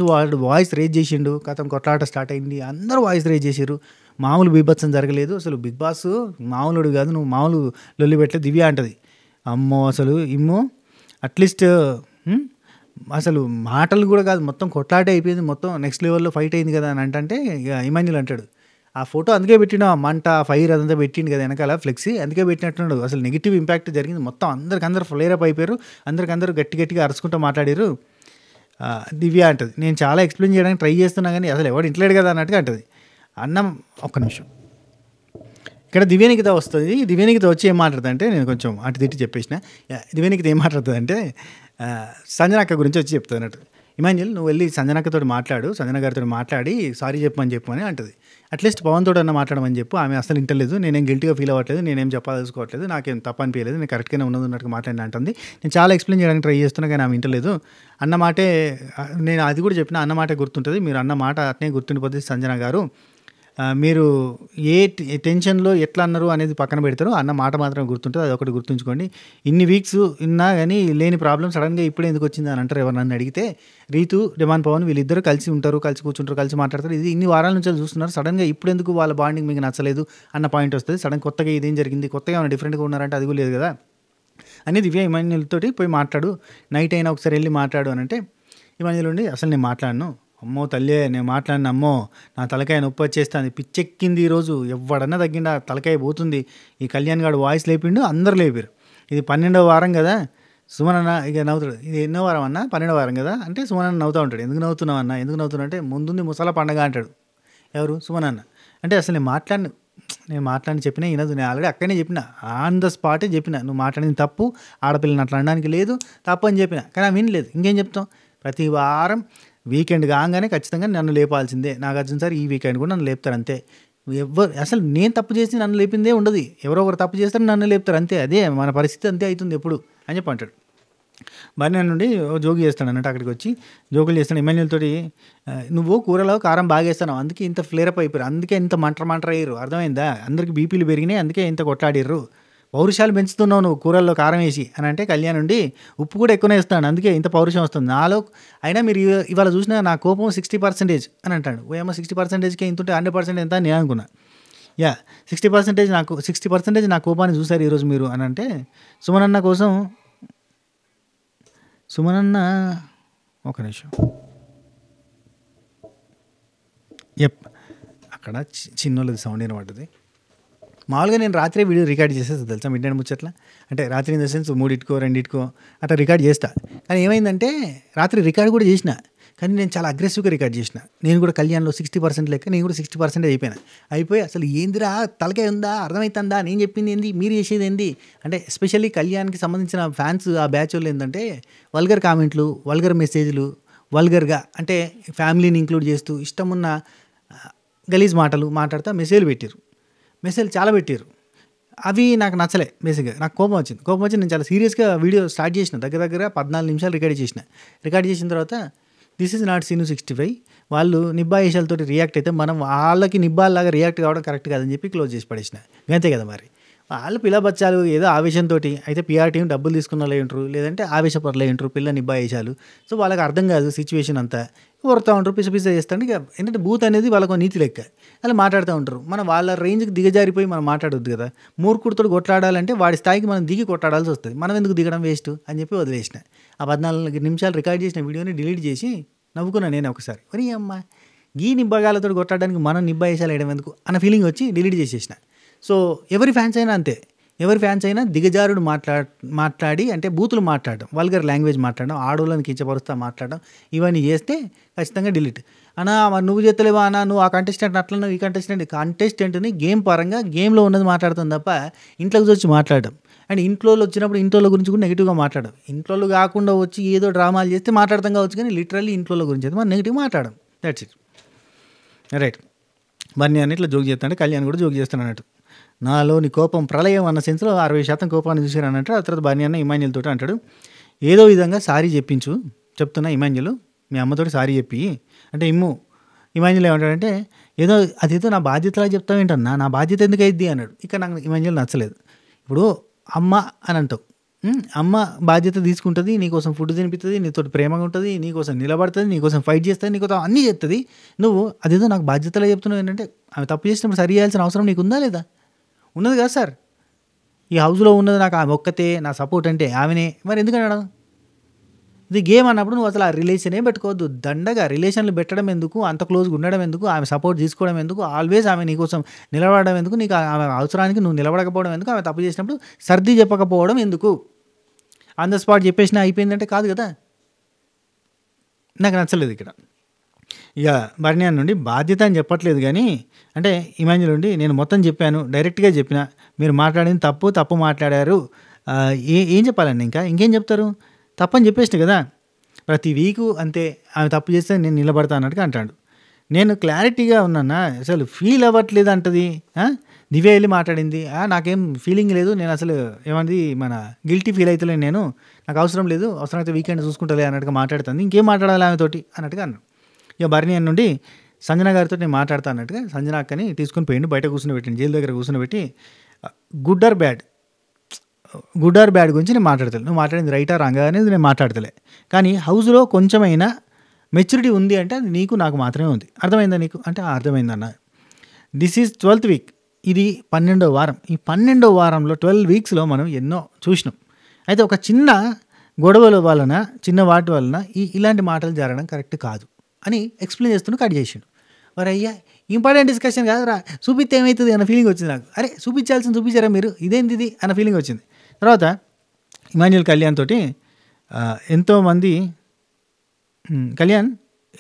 వాడు వాయిస్ రేజ్ చేసిండు, గతం కొట్లాట స్టార్ట్ అయింది, అందరూ వాయిస్ రేజ్ చేశారు, మామూలు బీభత్సం జరగలేదు, అసలు బిగ్ బాస్ మామూలుడు కాదు, నువ్వు మామూలు లొల్లి పెట్టలే దివ్య అంటది. అమ్మో అసలు అట్లీస్ట్ అసలు మాటలు కూడా కాదు, మొత్తం కొట్లాటే అయిపోయింది, మొత్తం నెక్స్ట్ లెవెల్లో ఫైట్ అయింది కదా అని అంటే ఇమాన్యుల్ అంటాడు, ఆ ఫోటో అందుకే పెట్టిన మంట ఫైర్ అదంతా పెట్టిండు కదా వెనకాల ఫ్లెక్సీ, అందుకే పెట్టినట్టున్నాడు, అసలు నెగిటివ్ ఇంపాక్ట్ జరిగింది, మొత్తం అందరికందరూ ఫ్లేరప్ అయిపోయారు, అందరికందరూ గట్టిగా అరుచుకుంటూ మాట్లాడారు. దివ్య అంటది, నేను చాలా ఎక్స్ప్లెయిన్ చేయడానికి ట్రై చేస్తున్నా కానీ అసలు ఎవడు ఇంట్లేడు కదా అన్నట్టుగా అంటది. అన్నం ఒక్క నిమిషం, ఇక్కడ దివ్యనికిత వస్తుంది. దివ్యనికిత వచ్చి ఏం మాట్లాడుతుంది అంటే, నేను కొంచెం అటు తిట్టి చెప్పేసిన, దివ్యనికిత ఏం మాట్లాడుతుంది అంటే సంజనక్క గురించి వచ్చి చెప్తుంది అన్నట్టు. ఇమాన్యుల్ నువ్వు వెళ్ళి సంజనక్కతో మాట్లాడు, సంజన గారితో మాట్లాడి సారీ చెప్పమని అంటది. అట్లీస్ట్ పవన్ తోటి అన్న మాట్లాడమని చెప్పు, ఆమె అసలు ఇంటలేదు, నేనేం గిల్టీగా ఫీల్ అవ్వట్లేదు, నేనేం చెప్పదలుచుకోవట్లేదు, నాకేం తప్ప అనిపించలేదు, నేను కరెక్ట్గానే ఉన్నట్టుగా మాట్లాడిన అంటుంది. నేను చాలా ఎక్స్ప్లెయిన్ చేయడానికి ట్రై చేస్తున్నా కానీ ఆమె ఇంటలేదు అన్న మాటే, నేను అది కూడా చెప్పిన, అన్న మాటే గుర్తుంటుంది, మీరు అన్న మాట అట్నే గుర్తుండిపోతుంది సంజన గారు, మీరు ఏ టెన్షన్లో ఎట్లా అన్నారు అనేది పక్కన పెడతారు, అన్న మాట మాత్రం గుర్తుంటుంది, అది ఒకటి గుర్తుంచుకోండి. ఇన్ని వీక్స్ ఉన్నా కానీ లేని ప్రాబ్లం సడన్గా ఇప్పుడు ఎందుకు వచ్చింది అని అంటారు ఎవరు నన్ను అడిగితే. రీతు డిమాండ్ పవన్ వీళ్ళిద్దరు కలిసి ఉంటారు, కలిసి కూర్చుంటారు, కలిసి మాట్లాడతారు, ఇది ఇన్ని వారాల నుంచి చూస్తున్నారు, సడన్గా ఇప్పుడు ఎందుకు వాళ్ళ బాండింగ్ మీకు నచ్చలేదు అన్న పాయింట్ వస్తుంది. సడన్ కొత్తగా ఇదేం జరిగింది, కొత్తగా ఏమైనా డిఫరెంట్గా ఉన్నారంటే అది కూడా లేదు కదా అని దివ్య ఇమాన్యుల్ తోటి పోయి మాట్లాడు, నైట్ అయినా ఒకసారి వెళ్ళి మాట్లాడు అని అంటే, ఇమాన్యుల్ ఉండి అసలు నేను మాట్లాడను, అమ్మో తల్లే నేను మాట్లాడిన, అమ్మో నా తలకాయ నొప్పి వచ్చేస్తుంది, పిచ్చెక్కింది ఈరోజు, ఎవడన్నా తగ్గిండా తలకాయ పోతుంది, ఈ కళ్యాణ్ గారు వాయిస్ లేపిండు, అందరు లేపారు, ఇది 12వ వారం కదా, సుమన్ అన్న ఇక నవ్వుతాడు, ఇది ఎన్నో వారం అన్న 12వ వారం కదా అంటే సుమన్ అన్న నవ్వుతూ ఉంటాడు, ఎందుకు నవ్వుతున్నావు అన్న, ఎందుకు నవ్వుతున్నావు అంటే ముందుంది ముసలా పండగ అంటాడు. ఎవరు సుమన్ అన్న అంటే, అసలు నేను మాట్లాడిన చెప్పినా వినదు, నేను ఆల్రెడీ అక్కడనే చెప్పిన, ఆన్ ద స్పాటే చెప్పిన, నువ్వు మాట్లాడింది తప్పు, ఆడపిల్లని అట్లా అనడానికి లేదు, తప్పు అని చెప్పిన, కానీ ఆమె వినలేదు. ఇంకేం చెప్తాం, ప్రతి వారం వీకెండ్ కాగానే ఖచ్చితంగా నన్ను లేపాల్సిందే, నాగార్జున సార్ ఈ వీకెండ్ కూడా నన్ను లేపుతారు అంతే, అసలు నేను తప్పు చేసి నన్ను లేపిందే ఉండదు, ఎవరో ఒకరు తప్పు చేస్తారు నన్ను లేపుతారు అంతే, అదే మన పరిస్థితి అంతే అవుతుంది ఎప్పుడు అని చెప్పి అంటాడు. బర్నీ నుండి జోగి చేస్తాడు అన్నట్టు, అక్కడికి వచ్చి జోకులు చేస్తాడు ఇమాన్యుల్ తోటి, నువ్వు కూరలో కారం బాగా వేస్తావు, అందుకే ఇంత ఫ్లేరప్ అయిపోయారు, అందుకే ఇంత మంటర అయ్యారు, అర్థమైందా, అందరికి బీపీలు పెరిగినాయి, అందుకే ఇంత కొట్లాడిర్రు, పౌరుషాలు పెంచుతున్నావు నువ్వు కూరల్లో కారం వేసి అని అంటే కళ్యాణ్ ఉండి ఉప్పు కూడా ఎక్కువనే ఇస్తాను అందుకే ఇంత పౌరుషం వస్తుంది నాలో. అయినా మీరు ఇవాళ చూసినా నా కోపం 60% అని అంటాడు. ఓ ఏమో 60%కే ఇంత ఉంటే 100% ఎంత అని నేను అనుకున్నా. 60% నాకు 60% నా కోపాన్ని చూసారు ఈరోజు మీరు అని అంటే సుమనన్న కోసం సుమనన్న ఒక నిమిషం అక్కడ చిన్నోళ్ళది సౌండ్ వినబడ్డది. మామూలుగా నేను రాత్రి వీడియో రికార్డ్ చేసేది తెలుసా మిడ్ నైట్ ముచ్చట్ల. అంటే రాత్రి ఇన్ ద సెన్స్ 3 2 అట్లా రికార్డ్ చేస్తా. కానీ ఏమైందంటే రాత్రి రికార్డ్ కూడా చేసిన, కానీ నేను చాలా అగ్రెసివ్గా రికార్డ్ చేసిన. నేను కూడా కళ్యాణ్లో 60% లెక్క నేను కూడా 60% అయిపోయి అసలు ఏందిరా తలకాయ ఉందా అర్థమవుతుందా నేను చెప్పింది ఏంది మీరు చేసేది ఏంది అంటే ఎస్పెషల్లీ కళ్యాణ్కి సంబంధించిన ఫ్యాన్స్ ఆ బ్యాచ్ వాళ్ళు ఏంటంటే వల్గర్ కామెంట్లు, వల్గర్ మెసేజ్లు, వల్గర్గా అంటే ఫ్యామిలీని ఇంక్లూడ్ చేస్తూ ఇష్టమున్న గలీజ్ మాటలు మాట్లాడుతూ మెసేజ్లు చాలా పెట్టారు. అవి నాకు నచ్చలే. బేసిక్గా నాకు కోపం వచ్చి నేను చాలా సీరియస్గా వీడియో స్టార్ట్ చేసిన. దగ్గర 14 నిమిషాలు రికార్డ్ చేసిన తర్వాత దిస్ ఈజ్ నాట్ సీను 65 వాళ్ళు నిబ్బా ఏషాలతో రియాక్ట్ అయితే మనం వాళ్ళకి నిబ్బాల్లాగా రియాక్ట్ కావడం కరెక్ట్ కాదని చెప్పి క్లోజ్ చేసి పడేసిన. అంతే కదా మరి. వాళ్ళు పిల్లబచ్చాలు ఏదో ఆవేశంతో అయితే పిఆర్ టీం డబ్బులు తీసుకున్న వాళ్ళు ఉంటారు, లేదంటే ఆవేశపరలే ఉంటారు పిల్ల నిబ్బా వేసాలు. సో వాళ్ళకి అర్థం కాదు సిచ్యువేషన్ అంతా, కొడతా ఉంటారు, పిస చేస్తాను. ఇక ఏంటంటే బూత్ అనేది వాళ్ళకు నీతి లెక్క అలా మాట్లాడుతూ ఉంటారు. మనం వాళ్ళ రేంజ్కి దిగజారిపోయి మనం మాట్లాడొద్దు కదా. మూర్ఖుడితో కొట్లాడాలంటే వాడి స్థాయికి మనం దిగి కొట్లాడాల్సి వస్తుంది. మనం ఎందుకు దిగడం వేస్ట్ అని చెప్పి వదిలేసిన. ఆ 14 నిమిషాలు రికార్డ్ చేసిన వీడియోని డిలీట్ చేసి నవ్వుకున్నాను నేను ఒకసారి. మరి అమ్మ గీ నిబ్బగాలతో కొట్లాడడానికి మనం నిబ్బా వేసాలు వేయడం ఎందుకు అన్న ఫీలింగ్ వచ్చి డిలీట్ చేసేసిన. సో ఎవరి ఫ్యాన్స్ అయినా అంతే, ఎవరి ఫ్యాన్స్ అయినా దిగజారుడు మాట్లాడి అంటే బూతులు మాట్లాడడం, వల్గర్ లాంగ్వేజ్ మాట్లాడడం, ఆడోళ్ళని కించపరుస్తా మాట్లాడడం, ఇవన్నీ చేస్తే ఖచ్చితంగా డిలీట్. అన్నా మరి నువ్వు చేస్తలేవా అన్న, నువ్వు ఆ కంటెస్టెంట్ అట్లా ఈ కంటెస్టెంట్ని గేమ్ పరంగా గేమ్లో ఉన్నది మాట్లాడుతుంది తప్ప ఇంట్లోకి వచ్చి మాట్లాడడం. అండ్ ఇంట్లో వచ్చినప్పుడు ఇంట్లో గురించి కూడా నెగిటివ్గా మాట్లాడడం. ఇంట్లో కాకుండా వచ్చి ఏదో డ్రామాలు చేస్తే మాట్లాడతాం కావచ్చు, కానీ లిటరల్లీ ఇంట్లో గురించి అయితే మనం నెగిటివ్ మాట్లాడడం. That's it. రైట్. మరి నేను ఇట్లా జోక్ చేస్తాను, కళ్యాణ్ కూడా జోక్ చేస్తాను అన్నట్టు. నాలోని కోపం ప్రళయం అన్న సెన్స్లో 60% కోపాన్ని చూసారు అన్నట్టు. ఆ తర్వాత బర్నీ ఇమాన్యుల్ తోటి అంటాడు, ఏదో విధంగా సారీ చెప్తున్నా ఇమాన్యుల్ మీ అమ్మతోటి సారీ చెప్పి అంటే ఇమాన్యుల్ ఏమంటాడంటే అదేదో నా బాధ్యతలా చెప్తావేంటన్నా, నా బాధ్యత ఎందుకు అయింది అన్నాడు. ఇక్కడ నాకు ఇమాన్యుల్ నచ్చలేదు. ఇప్పుడు అమ్మ అని అంటావు, అమ్మ బాధ్యత తీసుకుంటుంది, నీకోసం ఫుడ్ తినిపిస్తుంది, నీతో ప్రేమగా ఉంటుంది, నీకోసం నిలబడుతుంది, నీకోసం ఫైట్ చేస్తుంది, నీకోసం అన్నీ చేస్తుంది. నువ్వు అదేదో నాకు బాధ్యతలా చెప్తున్నావు ఏంటంటే ఆమె తప్పు చేసినప్పుడు సరి చేయాల్సిన అవసరం నీకు ఉందా లేదా? ఉన్నది కదా సార్. ఈ హౌస్లో ఉన్నది నాకు ఆమె ఒక్కతే, నా సపోర్ట్ అంటే ఆమెనే. మరి ఎందుకు అనడం? ఇది గేమ్ అన్నప్పుడు నువ్వు అసలు ఆ రిలేషనే పెట్టుకోవద్దు. దండగా రిలేషన్లు పెట్టడం ఎందుకు, అంత క్లోజ్గా ఉండడం ఎందుకు, ఆమె సపోర్ట్ తీసుకోవడం ఎందుకు, ఆల్వేస్ ఆమె నీకోసం నిలబడడం ఎందుకు, నీకు ఆమె అవసరానికి నువ్వు నిలబడకపోవడం ఎందుకు, ఆమె తప్పు చేసినప్పుడు సర్ది చెప్పకపోవడం ఎందుకు? ఆన్ ద స్పాట్ చెప్పేసినా అయిపోయిందంటే కాదు కదా. నాకు నచ్చలేదు ఇక్కడ. ఇక బర్నియాన్ నుండి బాధ్యత అని చెప్పట్లేదు, కానీ అంటే ఇమాన్యుల్ నుండి నేను మొత్తం చెప్పాను, డైరెక్ట్గా చెప్పిన, మీరు మాట్లాడింది తప్పు మాట్లాడారు, ఏం చెప్పాలండి, ఇంకేం చెప్తారు, తప్పని చెప్పేసిన కదా. ప్రతి వీకు అంతే, ఆమె తప్పు చేస్తే నేను నిలబడతా అన్నట్టుగా అంటాడు. నేను క్లారిటీగా ఉన్నానా, అసలు ఫీల్ అవ్వట్లేదు అంటది. దివ్య వెళ్ళి మాట్లాడింది, నాకేం ఫీలింగ్ లేదు, నేను అసలు ఏమంది మన గిల్టీ ఫీల్ అవుతలేను, నేను నాకు అవసరం లేదు, అవసరమైతే వీకెండ్ చూసుకుంటలే అన్నట్టుగా మాట్లాడుతుంది, ఇంకేం మాట్లాడాలి ఆమెతోటి అన్నట్టుగా అన్నాడు. ఇక బర్నియాన్ నుండి సంజన గారితో నేను మాట్లాడతా అన్నట్టుగా సంజన అక్కని తీసుకొని పోయిండు, బయట కూర్చొని జైలు దగ్గర కూర్చొని గుడ్ ఆర్ బ్యాడ్ గురించి నేను మాట్లాడతలే, నువ్వు మాట్లాడింది రైటా రాంగా అనేది నేను మాట్లాడతలే, కానీ హౌస్లో కొంచెమైనా మెచ్యూరిటీ ఉంది అంటే అది నీకు నాకు మాత్రమే ఉంది. అర్థమైందా నీకు అంటే అర్థమైందన్న. దిస్ ఈజ్ 12th వీక్, ఇది 12వ వారం. ఈ 12వ వారంలో 12 వీక్స్లో మనం ఎన్నో చూసినాం. అయితే ఒక చిన్న గొడవల వలన, చిన్న వాటి వలన ఇలాంటి మాటలు జరగడం కరెక్ట్ కాదు అని ఎక్స్ప్లెయిన్ చేస్తూ కట్ చేసిండు. మరి అయ్యా ఇంపార్టెంట్ డిస్కషన్ కాదురా, చూపిస్తే ఏమవుతుంది అన్న ఫీలింగ్ వచ్చింది నాకు. అరే చూపించారా మీరు, ఇదేంటి ఇది అన్న ఫీలింగ్ వచ్చింది. తర్వాత ఇమాన్యుల్ కళ్యాణ్ తోటి ఎంతోమంది కళ్యాణ్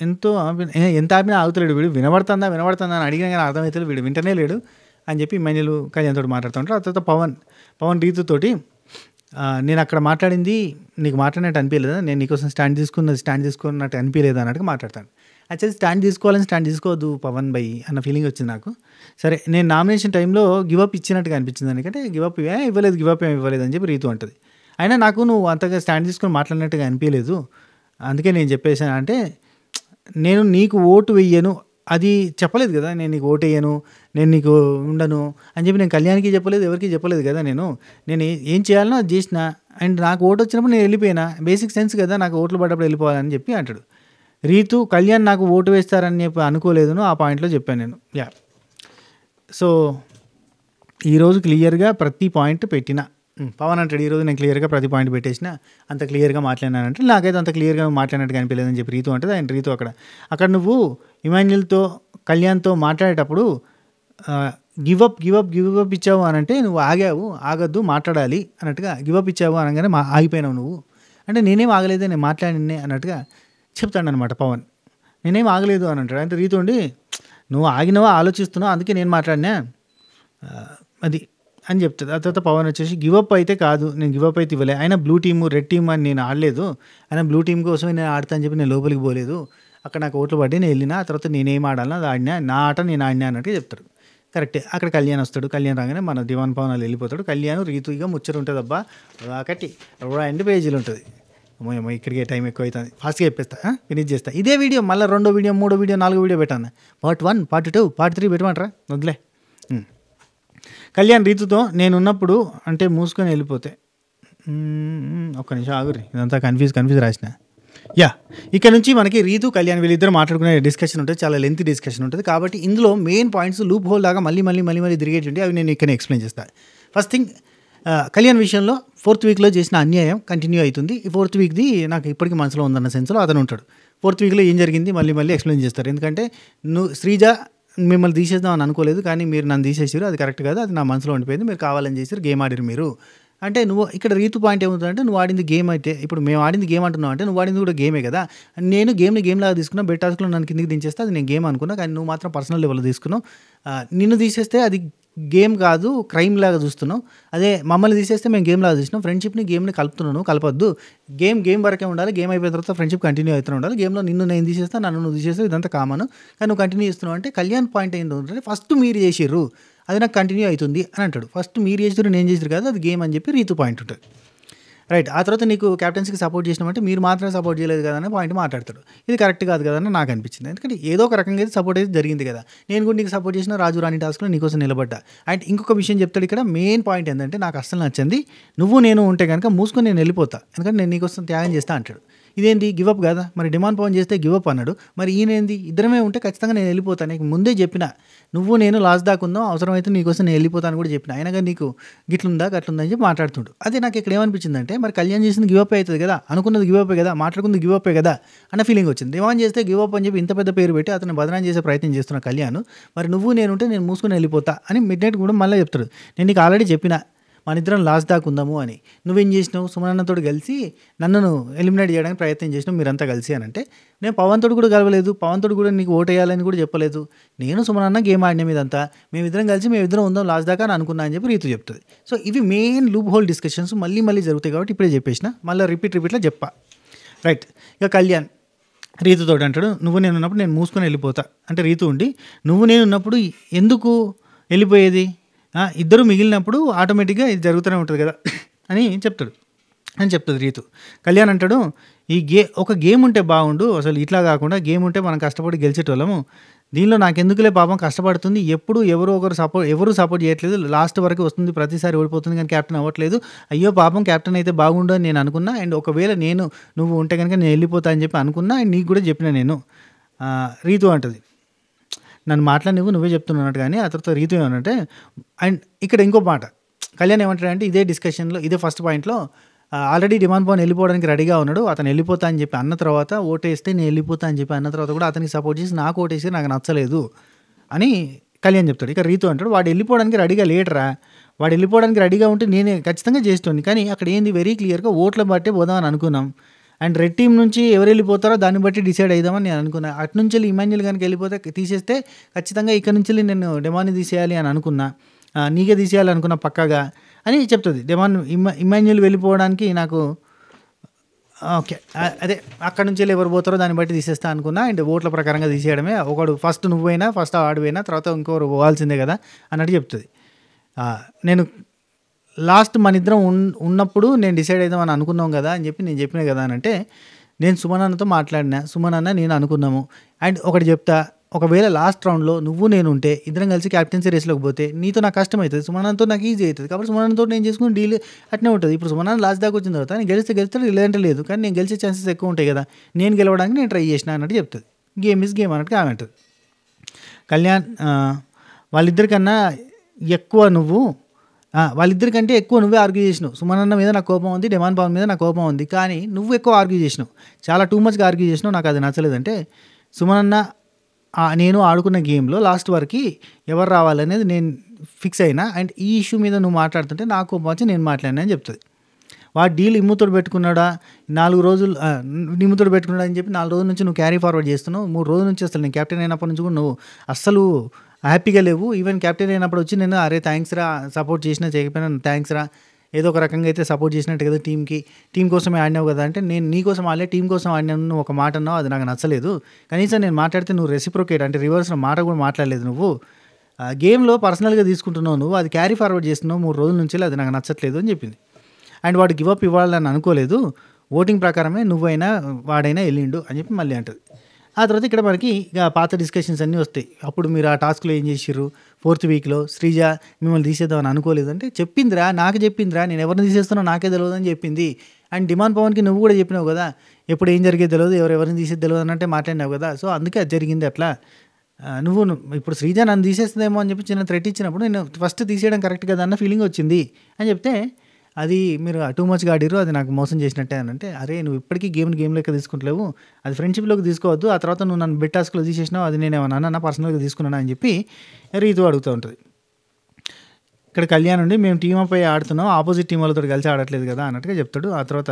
ఎంత ఆపినా ఆగుతలేడు, వీడు వినబడుతుందా అని అడిగినా కానీ అర్థమవుతలేదు, వీడు వింటనే లేడు అని చెప్పి ఇమాన్యుల్ కళ్యాణ్ తోటి మాట్లాడుతూ ఉంటారు. ఆ తర్వాత పవన్ రీతుతోటి నేను అక్కడ మాట్లాడింది నీకు మాట్లాడినట్టు అనిపించలేదా, నేను నీకోసం స్టాండ్ తీసుకున్నట్టు అనిపించలేదు అన్నట్టుగా మాట్లాడతాను. యాక్చువల్లీ స్టాండ్ తీసుకోవద్దు పవన్ బై అన్న ఫీలింగ్ వచ్చింది నాకు. సరే నేను నామినేషన్ టైంలో గివప్ ఇచ్చినట్టుగా అనిపించింది, ఎందుకంటే గివప్ ఇవ్వలేదు అని చెప్పి రీతు అంటుంది. అయినా నాకు నువ్వు అంతగా స్టాండ్ తీసుకొని మాట్లాడినట్టుగా అనిపించలేదు, అందుకే నేను చెప్పేసాను అంటే నేను నీకు ఓటు వెయ్యను అది చెప్పలేదు కదా, నేను నీకు ఓటేయను, నేను నీకు ఉండను అని చెప్పి నేను కళ్యాణ్కి చెప్పలేదు, ఎవరికి చెప్పలేదు కదా. నేను ఏం చేయాలనో అది చేసిన, అండ్ నాకు ఓటు వచ్చినప్పుడు నేను వెళ్ళిపోయినా, బేసిక్ సెన్స్ కదా నాకు ఓట్లు పడ్డప్పుడు వెళ్ళిపోవాలని చెప్పి అంటాడు. రీతు కళ్యాణ్ నాకు ఓటు వేస్తారని చెప్పి అనుకోలేదును, ఆ పాయింట్లో చెప్పాను నేను. యా, సో ఈరోజు క్లియర్గా ప్రతి పాయింట్ పెట్టిన. పవన్ అంటాడు ఈరోజు నేను క్లియర్గా ప్రతి పాయింట్ పెట్టేసిన, అంత క్లియర్గా మాట్లాడినానంటే నాకైతే అంత క్లియర్గా మాట్లాడినట్టు కనిపించలేదని చెప్పి రీతు అంటే, ఆయన రీతు అక్కడ నువ్వు ఇమాన్యుల్తో కళ్యాణ్తో మాట్లాడేటప్పుడు గివప్ ఇచ్చావు అని అంటే నువ్వు ఆగద్దు మాట్లాడాలి అన్నట్టుగా గివప్ ఇచ్చావు అనగానే ఆగిపోయినావు నువ్వు అంటే, నేనేం ఆగలేదే నేను మాట్లాడినే అన్నట్టుగా చెప్తాడు అనమాట పవన్. నేనేం ఆగలేదు అని అంటాడు. అంటే రీతు ఉండి నువ్వు ఆగినవా ఆలోచిస్తున్నావు అందుకే నేను మాట్లాడినా అది అని చెప్తుంది. ఆ తర్వాత పవన్ వచ్చేసి గివప్ అయితే కాదు, నేను గివప్ అయితే ఇవ్వలే, అయినా బ్లూ టీము రెడ్ టీమ్ అని నేను ఆడలేదు, అయినా బ్లూ టీం కోసమే నేను ఆడతా అని చెప్పి నేను లోపలికి పోలేదు, అక్కడ నాకు ఓట్లు పడి నేను వెళ్ళినా, ఆ తర్వాత నేనేం ఆడాలో అది ఆడినా, నా ఆట నేను ఆడినా అన్నట్టు చెప్తారు. కరెక్టే. అక్కడ కళ్యాణ్ వస్తాడు. కళ్యాణ్ రాగానే మన దివాన్ పవన్ వాళ్ళు వెళ్ళిపోతాడు. కళ్యాణ్ రీతుగా ముచ్చట ఉంటుంది అబ్బా ఒకటి 2 పేజీలు ఉంటుంది. అమ్మో ఇక్కడికే టైం ఎక్కువ అవుతుంది, ఫాస్ట్గా చెప్పేస్తా, ఫినిష్ చేస్తా. ఇదే వీడియో మళ్ళీ 2వ వీడియో 3వ వీడియో 4వ వీడియో పెట్టాను. Part 1 part 2 part 3 పెట్టమంటారా? వద్దులే. కళ్యాణ్ రీతుతో నేనున్నప్పుడు అంటే మూసుకొని వెళ్ళిపోతే, ఒక్క నిమిషం ఆగురి, ఇదంతా కన్ఫ్యూజ్ రాసిన. యా, ఇక్కడ నుంచి మనకి రీతు కళ్యాణ్ వీళ్ళిద్దరు మాట్లాడుకునే డిస్కషన్ ఉంటుంది, చాలా లెంత్ డిస్కషన్ ఉంటుంది. కాబట్టి ఇందులో మెయిన్ పాయింట్స్ లూప్ హోల్ లాగా మళ్ళీ తిరిగేటి అవి నేను ఇక్కడ ఎక్స్ప్లెయిన్ చేస్తాను. ఫస్ట్ థింగ్, కళ్యాణ్ విషయంలో 4th వీక్లో చేసిన అన్యాయం కంటిన్యూ అవుతుంది. ఈ 4th వీక్ది నాకు ఇప్పటికీ మనసులో ఉందన్న సెన్స్లో అతను ఉంటాడు. 4th వీక్లో ఏం జరిగింది మళ్ళీ ఎక్స్ప్లెయిన్ చేస్తారు. ఎందుకంటే శ్రీజ మిమ్మల్ని తీసేద్దాం అని అనుకోలేదు, కానీ మీరు నన్ను తీసేసారు, అది కరెక్ట్ కాదు, అది నా మనసులో ఉండిపోయింది, మీరు కావాలని చేశారు, గేమ్ ఆడిరు మీరు అంటే. నువ్వు ఇక్కడ రీతు పాయింట్ ఏమవుతుందంటే, నువ్వు ఆడింది గేమ్ అయితే, ఇప్పుడు మేము ఆడింది గేమ్ అంటున్నావు అంటే, నువ్వు ఆడింది కూడా గేమే కదా. నేను గేమ్ లాగా తీసుకున్నా, బెట్ టాస్క్లో నన్ను కిందికి దించేస్తే అది నేను గేమ్ అనుకున్నా, కానీ నువ్వు మాత్రం పర్సనల్ లెవెల్లో తీసుకున్నావు. నిన్ను తీసేస్తే అది గేమ్ కాదు, క్రైమ్ లాగా చూస్తున్నావు. అదే మమ్మల్ని తీసేస్తే మేము గేమ్ లాగా చూసినాం. ఫ్రెండ్షిప్ని గేమ్ని కలుపుతున్నాను, కలపొద్దు. గేమ్ వరకే ఉండాలి, గేమ్ అయిపోయిన తర్వాత ఫ్రెండ్షిప్ కంటిన్యూ అవుతూనే ఉండాలి. గేమ్లో నిన్ను నేను తీసేస్తా, నన్ను నువ్వు తీసేస్తావు, ఇదంతా కామన్, కానీ నువ్వు కంటిన్యూ చేస్తున్నావు అంటే. కళ్యాణ్ పాయింట్ ఏంటంటే, ఫస్ట్ మీరు చేసిర్రు, అది నాకు కంటిన్యూ అవుతుంది అని అంటాడు. ఫస్ట్ మీరు చేసారు నేను చేసారు కదా, అది గేమ్ అని చెప్పి రీతు పాయింట్ ఉంటుంది. రైట్. ఆ తర్వాత నీకు క్యాప్టెన్సీకి సపోర్ట్ చేసినామంటే మీరు మాత్రమే సపోర్ట్ చేయలేదు కదా అనే పాయింట్ మాట్లాడతాడు. ఇది కరెక్ట్ కాదు కదా అని నాకు అనిపించింది. ఎందుకంటే ఏదో ఒక రకంగా అయితే సపోర్ట్ అయితే జరిగింది కదా. నేను కూడా నీకు సపోర్ట్ చేసిన రాజు రాణి టాస్క్లో నీకోసం నిలబడ్డా. అండ్ ఇంకొక విషయం చెప్తాడు ఇక్కడ, మెయిన్ పాయింట్ ఏంటంటే నాకు అస్సలు నచ్చింది, నువ్వు నేను ఉంటే కనుక మూసుకొని నేను వెళ్ళిపోతా, ఎందుకంటే నేను నీకోసం త్యాగం చేస్తా అంటాడు. ఇదేంటి గివప్ కదా, మరి డిమాండ్ పవన్ చేస్తే గివప్ అన్నాడు, మరి ఈయనేంది ఇద్దరమే ఉంటే ఖచ్చితంగా నేను వెళ్ళిపోతాను, నీకు ముందే చెప్పిన, నువ్వు నేను లాస్ట్ దాకా ఉందాం, అవసరమైతే నీకోసం నేను వెళ్ళిపోతాను కూడా చెప్పిన, అయినా కానీ నీకు గిట్లుందా గట్లుందా అని చెప్పి మాట్లాడుతుండు. అదే నాకు ఇక్కడ ఏమనిపించిందంటే, మరి కళ్యాణ్ చేసింది గివప్ అవుతుంది కదా, అనుకున్నది గివప్ కదా, మాట్లాడుకుంది గివప్ కదా అన్న ఫీలింగ్ వచ్చింది. డిమాండ్ చేస్తే గివప్ అని చెప్పి ఇంత పెద్ద పేరు పెట్టి అతను బదనాం చేసే ప్రయత్నం చేస్తున్న కళ్యాణ్, మరి నువ్వు నేనుంటే నేను మూసుకొని వెళ్ళిపోతా అని మిడ్ నైట్ కూడా మళ్ళీ చెప్తాడు. నేను నీకు ఆల్రెడీ చెప్పిన మన ఇద్దరం లాస్ట్ దాకా ఉందాము అని. నువ్వేం చేసినావు, సుమనన్నతో కలిసి నన్ను ఎలిమినేట్ చేయడానికి ప్రయత్నం చేసినావు మీరంతా కలిసి అని అంటే, నేను పవన్తో కూడా కలవలేదు, పవన్తో కూడా నీకు ఓటు వేయాలని కూడా చెప్పలేదు, నేను సుమనన్న గేమ్ ఆడినా మీదంతా, మేమిద్దరం కలిసి మేమిద్దరం ఉందాం లాస్ట్ దాకా అని అనుకున్నా అని చెప్పి రీతు చెప్తుంది. సో ఇవి మెయిన్ లూప్ హోల్ డిస్కషన్స్ మళ్ళీ జరుగుతాయి కాబట్టి ఇప్పుడే చెప్పేసిన, మళ్ళీ రిపీట్లో చెప్పా. రైట్. ఇక కళ్యాణ్ రీతుతో అంటాడు, నువ్వు నేను ఉన్నప్పుడు నేను మూసుకొని వెళ్ళిపోతా అంటే, రీతు ఉండి నువ్వు నేను ఉన్నప్పుడు ఎందుకు వెళ్ళిపోయేది, ఇద్దరు మిగిలినప్పుడు ఆటోమేటిక్గా ఇది జరుగుతూనే ఉంటుంది కదా అని చెప్తుంది రీతు. కళ్యాణ్ అంటాడు, ఒక గేమ్ ఉంటే బాగుండు, అసలు ఇట్లా కాకుండా గేమ్ ఉంటే మనం కష్టపడి గెలిచేటోళ్ళము, దీనిలో నాకెందుకులే పాపం కష్టపడుతుంది, ఎవరు సపోర్ట్ చేయట్లేదు, లాస్ట్ వరకు వస్తుంది, ప్రతిసారి ఓడిపోతుంది కానీ క్యాప్టెన్ అవ్వట్లేదు, అయ్యో పాపం క్యాప్టెన్ అయితే బాగుండు అని నేను అనుకున్నా, అండ్ ఒకవేళ నువ్వు ఉంటే కనుక నేను వెళ్ళిపోతా అని చెప్పి అనుకున్నా, అండ్ నీకు కూడా చెప్పిన నేను. రీతు అంటది, నన్ను మాట్లాడినవు నువ్వే చెప్తున్నాడు కానీ. ఆ తర్వాత రీతు ఏమనంటే, అండ్ ఇక్కడ ఇంకో మాట కళ్యాణ్ ఏమంటాడంటే, ఇదే డిస్కషన్లో ఇదే ఫస్ట్ పాయింట్లో ఆల్రెడీ డిమాండ్ పవన్ వెళ్ళిపోవడానికి రెడీగా ఉన్నాడు, అతను వెళ్ళిపోతా అని చెప్పి అన్న తర్వాత, ఓటేస్తే నేను వెళ్ళిపోతా అని చెప్పి అన్న తర్వాత కూడా అతనికి సపోర్ట్ చేసి నాకు ఓటేసి నాకు నచ్చలేదు అని కళ్యాణ్ చెప్తాడు. ఇక రీతు అంటాడు, వాడు వెళ్ళిపోవడానికి రెడీగా లేటరా, వాడు వెళ్ళిపోవడానికి రెడీగా ఉంటే నేనే ఖచ్చితంగా చేస్తుంది, కానీ అక్కడ ఏంది వెరీ క్లియర్గా ఓట్ల బట్టే పోదామని అనుకున్నాం, అండ్ రెడ్ టీం నుంచి ఎవరు వెళ్ళిపోతారో దాన్ని బట్టి డిసైడ్ అయిదామని నేను అనుకున్నా, అటు నుంచి ఇమాన్యుల్ కనుక వెళ్ళిపోతే తీసేస్తే ఖచ్చితంగా ఇక్కడ నుంచి నేను డెమాన్ని తీసేయాలి అని అనుకున్నా, నీకే తీసేయాలి అనుకున్నా పక్కాగా అని చెప్తుంది. ఇమాన్యుల్ వెళ్ళిపోవడానికి నాకు ఓకే, అదే అక్కడ నుంచి ఎవరు పోతారో దాన్ని బట్టి తీసేస్తా అనుకున్నా, అండ్ ఓట్ల ప్రకారంగా తీసేయడమే, ఒకడు ఫస్ట్ నువ్వైనా ఫస్ట్ ఆడిపోయినా తర్వాత ఇంకొకరు పోవాల్సిందే కదా అన్నట్టు చెప్తుంది. నేను లాస్ట్ మన ఇద్దరం ఉన్నప్పుడు నేను డిసైడ్ అవుదామని అనుకున్నాం కదా అని చెప్పి నేను చెప్పినా కదా అని అంటే, నేను సుమనన్నతో మాట్లాడినా, సుమనన్న నేను అనుకున్నాము, అండ్ ఒకటి చెప్తా, ఒకవేళ లాస్ట్ రౌండ్‌లో నువ్వు నేను ఉంటే ఇద్దరం కలిసి క్యాప్టెన్సీ రేస్‌లోకి పోతే నీతో నాకు కష్టమైతది. సుమనన్నతో నాకు ఈజీ అయితది. కాబట్టి సుమనన్నతో నేను చేసుకున్న డీల్ అట్నే ఉంటది. ఇప్పుడు సుమనన్న లాస్ట్ దాకా వచ్చిన తర్వాత నేను గెలిస్తే గెలుస్తాడు లేదంటే లేదు. కానీ నేను గెలిచే ఛాన్సెస్ ఎక్కువ ఉంటాయి కదా! నేను గెలవడానికి నేను ట్రై చేసినా అన్నట్టు చెప్తది. గేమ్ ఈజ్ గేమ్ అన్నట్టుగా ఆమె అంటది. కళ్యాణ్ వాళ్ళిద్దరికన్నా ఎక్కువ నువ్వు వాళ్ళిద్దరికంటే ఎక్కువ నువ్వే ఆర్గ్యూ చేసినావు. సుమనన్న మీద నాకు కోపం ఉంది. డిమాండ్ పవన్ మీద నాకు కోపం ఉంది. కానీ నువ్వు ఎక్కువ ఆర్గ్యూ చేసినావు. చాలా టూ మచ్‌గా ఆర్గ్యూ చేసినావు. నాకు అది నచ్చలేదంటే సుమనన్న నేను ఆడుకున్న గేమ్‌లో లాస్ట్ వరకి ఎవరు రావాలనేది నేను ఫిక్స్ అయినా. అండ్ ఈ ఇష్యూ మీద నువ్వు మాట్లాడుతుంటే నాకు కోపం వచ్చి నేను మాట్లాడినా అని చెప్తది. వాడు డీల్ ఇమ్ముతోడు పెట్టుకున్నాడా 4 రోజులు ఇమ్ముతోడు పెట్టుకున్నాడా అని చెప్పి 4 రోజుల నుంచి నువ్వు క్యారీ ఫార్వర్డ్ చేస్తున్నావు. 3 రోజుల నుంచి అసలు నేను కెప్టెన్ అయినప్పటి నుంచి కూడా నువ్వు అస్సలు హ్యాపీగా లేవు. ఈవెన్ కెప్టెన్ అయినప్పుడు వచ్చి నేను అరే థ్యాంక్స్ రా, సపోర్ట్ చేసినా చేయకపోయినా థ్యాంక్స్ రా, ఏదో ఒక రకంగా అయితే సపోర్ట్ చేసినట్టు కదా టీం కోసమే ఆడినావు కదా అంటే, నేను నీ కోసం ఆడలే టీం కోసం ఆడినాను నువ్వు ఒక మాట అన్నావు, అది నాకు నచ్చలేదు. కనీసం నేను మాట్లాడితే నువ్వు రెసిప్రోకేట్ అంటే రివర్స్లో మాట కూడా మాట్లాడలేదు. నువ్వు గేమ్లో పర్సనల్గా తీసుకుంటున్నావు, నువ్వు అది క్యారీ ఫార్వర్డ్ చేస్తున్నావు 3 రోజుల నుంచి, అది నాకు నచ్చట్లేదు అని చెప్పింది. అండ్ వాడు గివప్ ఇవ్వాలని అనుకోలేదు, ఓటింగ్ ప్రకారమే నువ్వైనా వాడైనా వెళ్ళిండు అని చెప్పి మళ్ళీ అంటది. ఆ తర్వాత ఇక్కడ మనకి ఇక పాత డిస్కషన్స్ అన్నీ వస్తాయి. అప్పుడు మీరు ఆ టాస్క్లో ఏం చేసిర్రు, 4th వీక్లో శ్రీజ మిమ్మల్ని తీసేద్దామని అనుకోలేదు అంటే, చెప్పిందిరా, నాకు చెప్పిందిరా, నేను ఎవరిని తీసేస్తున్నా నాకే తెలియదు అని చెప్పింది. అండ్ డిమాండ్ పవన్కి నువ్వు కూడా చెప్పినావు కదా, ఎప్పుడు ఏం జరిగేది తెలియదు, ఎవరిని తీసేది తెలియదు అన్నట్టే మాట్లాడినావు కదా. సో అందుకే అది జరిగింది అట్లా. నువ్వు ఇప్పుడు శ్రీజ నన్ను తీసేస్తుందేమో అని చెప్పి చిన్న థ్రెట్ ఇచ్చినప్పుడు నేను ఫస్ట్ తీసేయడం కరెక్ట్ కదా అన్న ఫీలింగ్ వచ్చింది అని చెప్తే, అది మీరు టూ మచ్గా ఆడిరు, అది నాకు మోసం చేసినట్టే అని అంటే, అరే నువ్వు ఇప్పటికీ గేమ్ లెక్క తీసుకుంటలేవు, అది ఫ్రెండ్షిప్లోకి తీసుకోవద్దు. ఆ తర్వాత నువ్వు నన్ను బెట్ టాస్క్లో తీసేసినావు, అది నేను ఏమన్నా పర్సనల్గా తీసుకున్నాను అని చెప్పి రీతు అడుగుతూ ఉంటుంది. ఇక్కడ కళ్యాణ్ ఉండి మేము టీమ్ అప్ అయ్యి ఆడుతున్నాం, ఆపోజిట్ టీం వాళ్ళతో కలిసి ఆడట్లేదు కదా అన్నట్టుగా చెప్తాడు. ఆ తర్వాత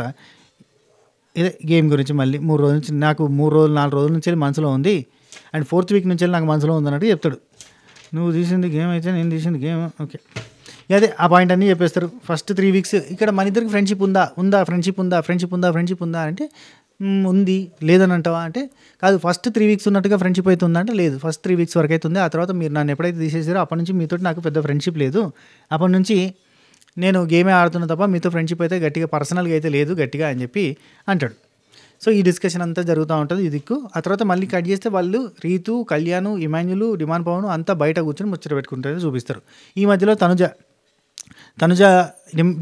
ఇదే గేమ్ గురించి మళ్ళీ 3 రోజుల నుంచి నాకు 4 రోజుల నుంచి మనసులో ఉంది, అండ్ 4th వీక్ నుంచి నాకు మనసులో ఉంది అన్నట్టు చెప్తాడు. నువ్వు తీసింది గేమ్ అయితే నేను తీసింది గేమ్, ఓకే అదే ఆ పాయింట్ అన్నీ చెప్పేస్తారు. ఫస్ట్ 3 వీక్స్ ఇక్కడ మన ఇద్దరికి ఫ్రెండ్షిప్ ఉందా అంటే ఉంది, లేదని అంటావా అంటే కాదు, ఫస్ట్ 3 వీక్స్ ఉన్నట్టుగా ఫ్రెండ్షిప్ అయితే ఉందంటే లేదు, ఫస్ట్ 3 వీక్స్ వరకు అయితే ఉంది. ఆ తర్వాత మీరు నన్ను ఎప్పుడైతే తీసేసారో అప్పటి నుంచి మీతో నాకు పెద్ద ఫ్రెండ్షిప్ లేదు, అప్పటి నుంచి నేను గేమే ఆడుతున్నా తప్ప మీతో ఫ్రెండ్షిప్ అయితే గట్టిగా పర్సనల్గా అయితే లేదు గట్టిగా అని చెప్పి అంటాడు. సో ఈ డిస్కషన్ అంతా జరుగుతూ ఉంటుంది ఈ దిక్కు. ఆ తర్వాత మళ్ళీ కట్ చేస్తే వాళ్ళు రీతు, కళ్యాణ్, ఇమాన్యులు, డిమాండ్ పవన్ అంతా బయట కూర్చొని ముచ్చట పెట్టుకుంటారని చూపిస్తారు. ఈ మధ్యలో తనుజ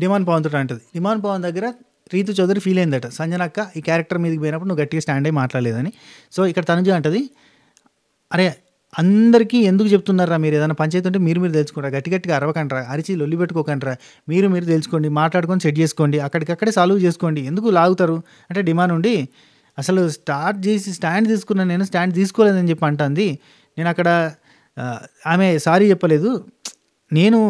డిమాండ్ పవన్ తోటి అంటది. డిమాండ్ పవన్ దగ్గర రీతు చౌదరి ఫీల్ అయిందట, సంజనక్క ఈ క్యారెక్టర్ మీదకి పోయినప్పుడు నువ్వు గట్టిగా స్టాండ్ అయ్యి మాట్లాడలేదని. సో ఇక్కడ తనుజ అంటది, అరే అందరికీ ఎందుకు చెప్తున్నారా, మీరు ఏదైనా పంచాయతీ ఉంటే మీరు తెలుసుకోండి, గట్టిగా అరవకండ్రా, అరిచి లొల్లి పెట్టుకోకండ్రా, మీరు తెలుసుకోండి, మాట్లాడుకొని సెట్ చేసుకోండి, అక్కడికక్కడే సాల్వ్ చేసుకోండి, ఎందుకు లాగుతారు అంటే డిమాండ్ ఉండి అసలు స్టాండ్ తీసుకున్నాను, నేను స్టాండ్ తీసుకోలేదని చెప్పి అంటుంది. నేను అక్కడ ఆమె సారీ చెప్పలేదు, నేను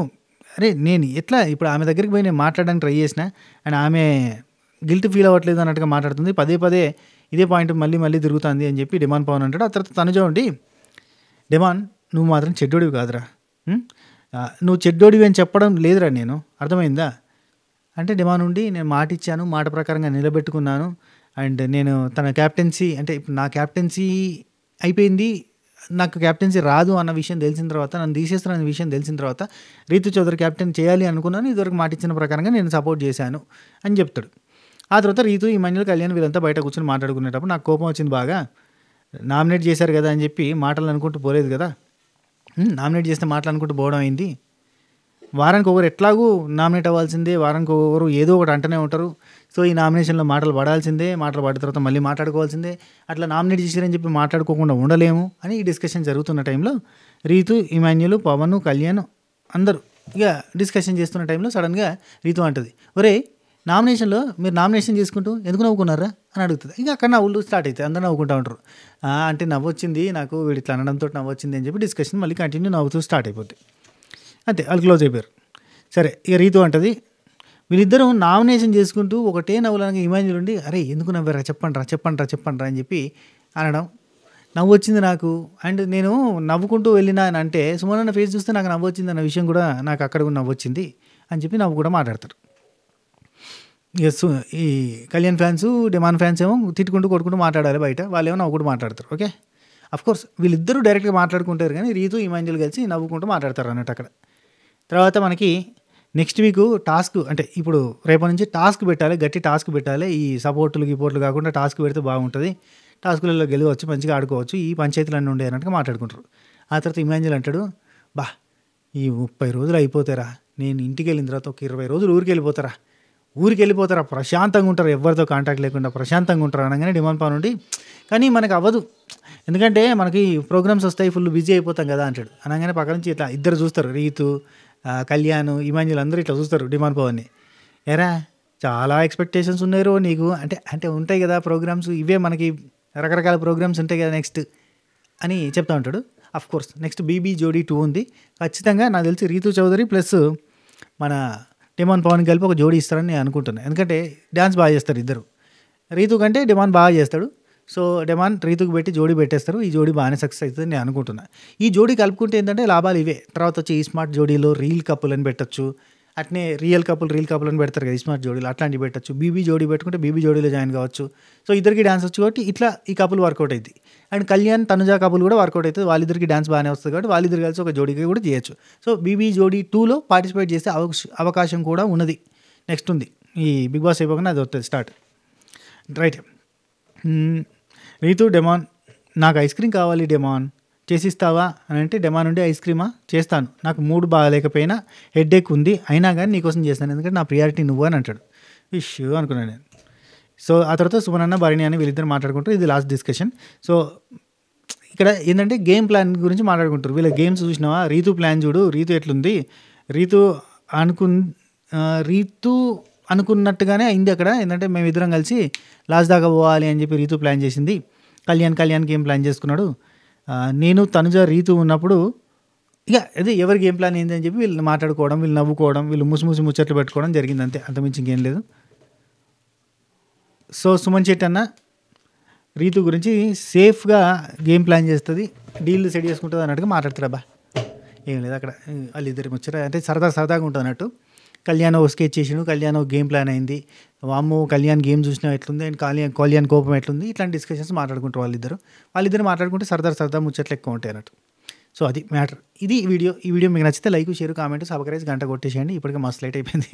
ఎట్లా ఇప్పుడు ఆమె దగ్గరికి పోయి నేను మాట్లాడడానికి ట్రై చేసిన అండ్ ఆమె గిల్ట్ ఫీల్ అవ్వట్లేదు అన్నట్టుగా మాట్లాడుతుంది, పదే ఇదే పాయింట్ మళ్ళీ తిరుగుతుంది అని చెప్పి డిమాండ్ పవన్ అంటాడు. ఆ తర్వాత తనుజ ఉండి, డిమాండ్ నువ్వు మాత్రం చెడ్డోడివి కాదురా, నువ్వు చెడ్డోడివి అని చెప్పడం లేదురా, నేను అర్థమైందా అంటే డిమాండ్ ఉండి నేను మాట ఇచ్చాను, మాట ప్రకారంగా నిలబెట్టుకున్నాను, అండ్ నేను తన క్యాప్టెన్సీ అంటే ఇప్పుడు నా క్యాప్టెన్సీ అయిపోయింది, నాకు క్యాప్టెన్సీ రాదు అన్న విషయం తెలిసిన తర్వాత, నన్ను తీసేస్తున్న విషయం తెలిసిన తర్వాత రీతు చౌదరి క్యాప్టెన్ చేయాలి అనుకున్నాను, ఇదివరకు మాట ఇచ్చిన ప్రకారంగా నేను సపోర్ట్ చేశాను అని చెప్తాడు. ఆ తర్వాత రీతు, ఇమాన్యుల్, కళ్యాణ్ వీళ్ళంతా బయట కూర్చొని మాట్లాడుకునేటప్పుడు నాకు కోపం వచ్చింది బాగా, నామినేట్ చేశారు కదా అని చెప్పి మాటలు అనుకుంటూ పోలేదు కదా, నామినేట్ చేస్తే మాటలు అనుకుంటూ పోవడం అయింది, వారానికి ఒకరు ఎట్లాగూ నామినేట్ అవ్వాల్సిందే, వారానికి ఒకరు ఏదో ఒకటి అంటూనే ఉంటారు, సో ఈ నామినేషన్లో మాటలు పడాల్సిందే, మాటలు పడిన తర్వాత మళ్ళీ మాట్లాడుకోవాల్సిందే, అట్లా నామినేట్ చేశారని చెప్పి మాట్లాడుకోకుండా ఉండలేము అని ఈ డిస్కషన్ జరుగుతున్న టైంలో రీతు, ఇమాన్యుల్, పవన్, కళ్యాణ్ అందరూ ఇక డిస్కషన్ చేస్తున్న టైంలో సడన్గా రీతు అంటుంది, ఒరే నామినేషన్లో మీరు నామినేషన్ చేసుకుంటూ ఎందుకు నవ్వుకున్నారా అని అడుగుతుంది. ఇంకా అక్కడ నవ్వులు స్టార్ట్ అవుతాయి, అందరూ నవ్వుకుంటూ ఉంటారు. అంటే నవ్వొచ్చింది నాకు, వీడి ఇట్లా అనడంతో నవ్వొచ్చింది అని చెప్పి డిస్కషన్ మళ్ళీ కంటిన్యూ నవ్వుతూ స్టార్ట్ అయిపోతుంది. అంతే, వాళ్ళు క్లోజ్ అయిపోయారు. సరే ఇక రీతు అంటది, వీళ్ళిద్దరూ నామినేషన్ చేసుకుంటూ ఒకటే నవ్వులాగా ఇమాన్యుల్ ఉండి, అరే ఎందుకు నవ్వారా చెప్పండ్రా అని చెప్పి అనడం, నవ్వు వచ్చింది నాకు, అండ్ నేను నవ్వుకుంటూ వెళ్ళినా అని అంటే సుమనన్న ఫేస్ చూస్తే నాకు నవ్వు వచ్చింది అన్న విషయం కూడా నాకు అక్కడ కూడా నవ్వు వచ్చింది అని చెప్పి నవ్వు కూడా మాట్లాడతారు. ఇక ఈ కళ్యాణ్ ఫ్యాన్స్, డిమాండ్ ఫ్యాన్స్ ఏమో తిట్టుకుంటూ కొట్టుకుంటూ మాట్లాడాలి బయట, వాళ్ళు ఏమో నవ్వుకుంటూ మాట్లాడతారు. ఓకే, అఫ్కోర్స్ వీళ్ళిద్దరూ డైరెక్ట్గా మాట్లాడుకుంటారు కానీ రీతు, ఇమాన్యుల్ కలిసి నవ్వుకుంటూ మాట్లాడతారు అన్నట్టు అక్కడ. తర్వాత మనకి నెక్స్ట్ వీక్ టాస్క్ అంటే ఇప్పుడు రేపటి నుంచి టాస్క్ పెట్టాలి, గట్టి టాస్క్ పెట్టాలి, ఈ సపోర్టులు గిపోర్ట్లు కాకుండా టాస్క్ పెడితే బాగుంటుంది. టాస్కులలో గెలవచ్చు, మంచిగా ఆడుకోవచ్చు, ఈ పంచాయతీలన్నీ ఉండే అన్నట్టుగా మాట్లాడుకుంటారు. ఆ తర్వాత ఇమాన్యుల్ అంటాడు, బా ఈ 30 రోజులు అయిపోతారా, నేను ఇంటికి వెళ్ళిన తర్వాత ఒక 20 రోజులు ఊరికి వెళ్ళిపోతారా, ప్రశాంతంగా ఉంటారు, ఎవరితో కాంటాక్ట్ లేకుండా ప్రశాంతంగా ఉంటారు అనగానే డిమాండ్ పవన్ ఉండి, కానీ మనకు అవ్వదు, ఎందుకంటే మనకి ప్రోగ్రామ్స్ వస్తాయి, ఫుల్ బిజీ అయిపోతాం కదా అంటాడు. అనగానే పక్క నుంచి ఇట్లా ఇద్దరు చూస్తారు, రీతు, కళ్యాణ్, ఇమాన్యుల్ అందరూ ఇట్లా చూస్తారు డిమాండ్ పవన్ని. ఎరా చాలా ఎక్స్పెక్టేషన్స్ ఉన్నాయి నీకు, అంటే ఉంటాయి కదా ప్రోగ్రామ్స్, ఇవే మనకి రకరకాల ప్రోగ్రామ్స్ ఉంటాయి కదా నెక్స్ట్ అని చెప్తా ఉంటాడు. కోర్స్ నెక్స్ట్ బీబీ జోడీ 2 ఉంది, ఖచ్చితంగా నాకు తెలిసి రీతు చౌదరి ప్లస్ మన డిమాండ్ పవన్ కలిపి ఒక జోడీ ఇస్తారని నేను అనుకుంటున్నాను. ఎందుకంటే డ్యాన్స్ బాగా చేస్తారు ఇద్దరు, రీతు కంటే డిమాండ్ బాగా చేస్తాడు. సో డిమాండ్ రీతుకు పెట్టి జోడీ పెట్టేస్తారు, ఈ జోడీ బాగానే సక్సెస్ అవుతుంది నేను అనుకుంటున్నాను. ఈ జోడీ కలుపుకుంటే ఏంటంటే లాభాలు ఇవే. తర్వాత వచ్చి ఈ స్మార్ట్ జోడీలో రీల్ కపుల్ అని పెట్టచ్చు, అట్నే రీల్ కపుల్ అని పెడతారు కదా ఈ స్మార్ట్ జోడీలు, అట్లాంటివి పెట్టచ్చు. బీబీ జోడీ పెట్టుకుంటే బీబీ జోడీలో జాయిన్ కావచ్చు. సో ఇద్దరికి డ్యాన్స్ వచ్చు కాబట్టి ఇట్లా ఈ కపుల్ వర్కౌట్ అవుతుంది. అండ్ కళ్యాణ్ తనుజా కపుల్ కూడా వర్కౌట్ అవుతుంది, వాళ్ళిద్దరికి డ్యాన్స్ బాగానే వస్తుంది కాబట్టి వాళ్ళిద్దరు కలిసి ఒక జోడీకి కూడా చేయొచ్చు. సో బీబీ జోడీ 2లో పార్టిసిపేట్ చేసే అవకాశం కూడా ఉన్నది. నెక్స్ట్ ఉంది ఈ బిగ్ బాస్ అయిపోగానే అది వస్తుంది స్టార్ట్. రైట్. రీతు, డెమాన్, నాకు ఐస్ క్రీమ్ కావాలి డెమాన్, చేసిస్తావా అని అంటే డెమాన్ ఉండి ఐస్ క్రీమా చేస్తాను, నాకు మూడ్ బాగాలేకపోయినా హెడ్ఏక్ ఉంది, అయినా కానీ నీకోసం చేస్తాను, ఎందుకంటే నా ప్రియారిటీ నువ్వు అని అంటాడు. ఇష్యూ అనుకున్నాను నేను. సో ఆ తర్వాత సుమనన్న, భరణి అని వీళ్ళిద్దరు మాట్లాడుకుంటారు, ఇది లాస్ట్ డిస్కషన్. సో ఇక్కడ ఏంటంటే గేమ్ ప్లాన్ గురించి మాట్లాడుకుంటారు. వీళ్ళ గేమ్స్ చూసినావా, రీతు ప్లాన్ చూడు, రీతు ఎట్లుంది, రీతు అనుకున్నట్టుగానే అయింది అక్కడ. ఏంటంటే మేము ఇద్దరం కలిసి లాస్ట్ దాకా పోవాలి అని చెప్పి రీతు ప్లాన్ చేసింది, కళ్యాణ్ గేమ్ ప్లాన్ చేసుకున్నాడు, నేను తనుజ రీతు ఉన్నప్పుడు ఇక అదే ఎవరి గేమ్ ప్లాన్ ఏంది అని చెప్పి వీళ్ళు మాట్లాడుకోవడం, వీళ్ళు నవ్వుకోవడం, వీళ్ళు ముసి ముచ్చట్లు పెట్టుకోవడం జరిగింది, అంతే, అంతమించి ఇంకేం లేదు. సో సుమన్ శెట్టి అన్న రీతు గురించి సేఫ్గా గేమ్ ప్లాన్ చేస్తుంది, డీల్ సెట్ చేసుకుంటుంది అన్నట్టుగా మాట్లాడతారు. అబ్బా ఏం లేదు అక్కడ, వాళ్ళిద్దరు ముచ్చట అంటే సరదాగా ఉంటుంది అన్నట్టు. కళ్యాణ్ ఓ స్కెచ్ చేసిండు, కళ్యాణ్ ఓ గేమ్ ప్లాన్ అయింది, వామ్మో కళ్యాణ్ గేమ్ చూసినా ఎట్లుంది అండ్ కళ్యాణ్ కోపం ఎట్లుంది, ఇట్లాంటి డిస్కషన్స్ మాట్లాడుకుంటారు వాళ్ళిద్దరు మాట్లాడుకుంటే సరదా ముచ్చట్లు ఎక్కువ ఉంటాయి అన్నట్టు. సో అది మ్యాటర్. ఇది ఈ వీడియో మీకు నచ్చితే లైక్, షేర్, కామెంట్, సబ్స్క్రైబ్, గంట కొట్టేసేయండి. ఇప్పటికే మస్తు లేట్ అయిపోయింది,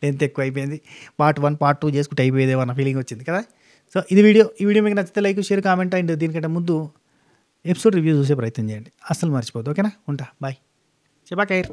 లెంత్ ఎక్కువ అయిపోయింది, పార్ట్ 1 పార్ట్ 2 చేసుకుంటే అయిపోయేదేమో అన్న ఫీలింగ్ వచ్చింది కదా. సో ఈ వీడియో మీకు నచ్చితే లైక్, షేర్, కామెంట్ అండ్ దీనికంటే ముందు ఎపిసోడ్ రివ్యూ చూసే ప్రయత్నం చేయండి, అస్సలు మర్చిపోద్దు. ఓకేనా, ఉంటా, బాయ్, చెప్పా కేర్.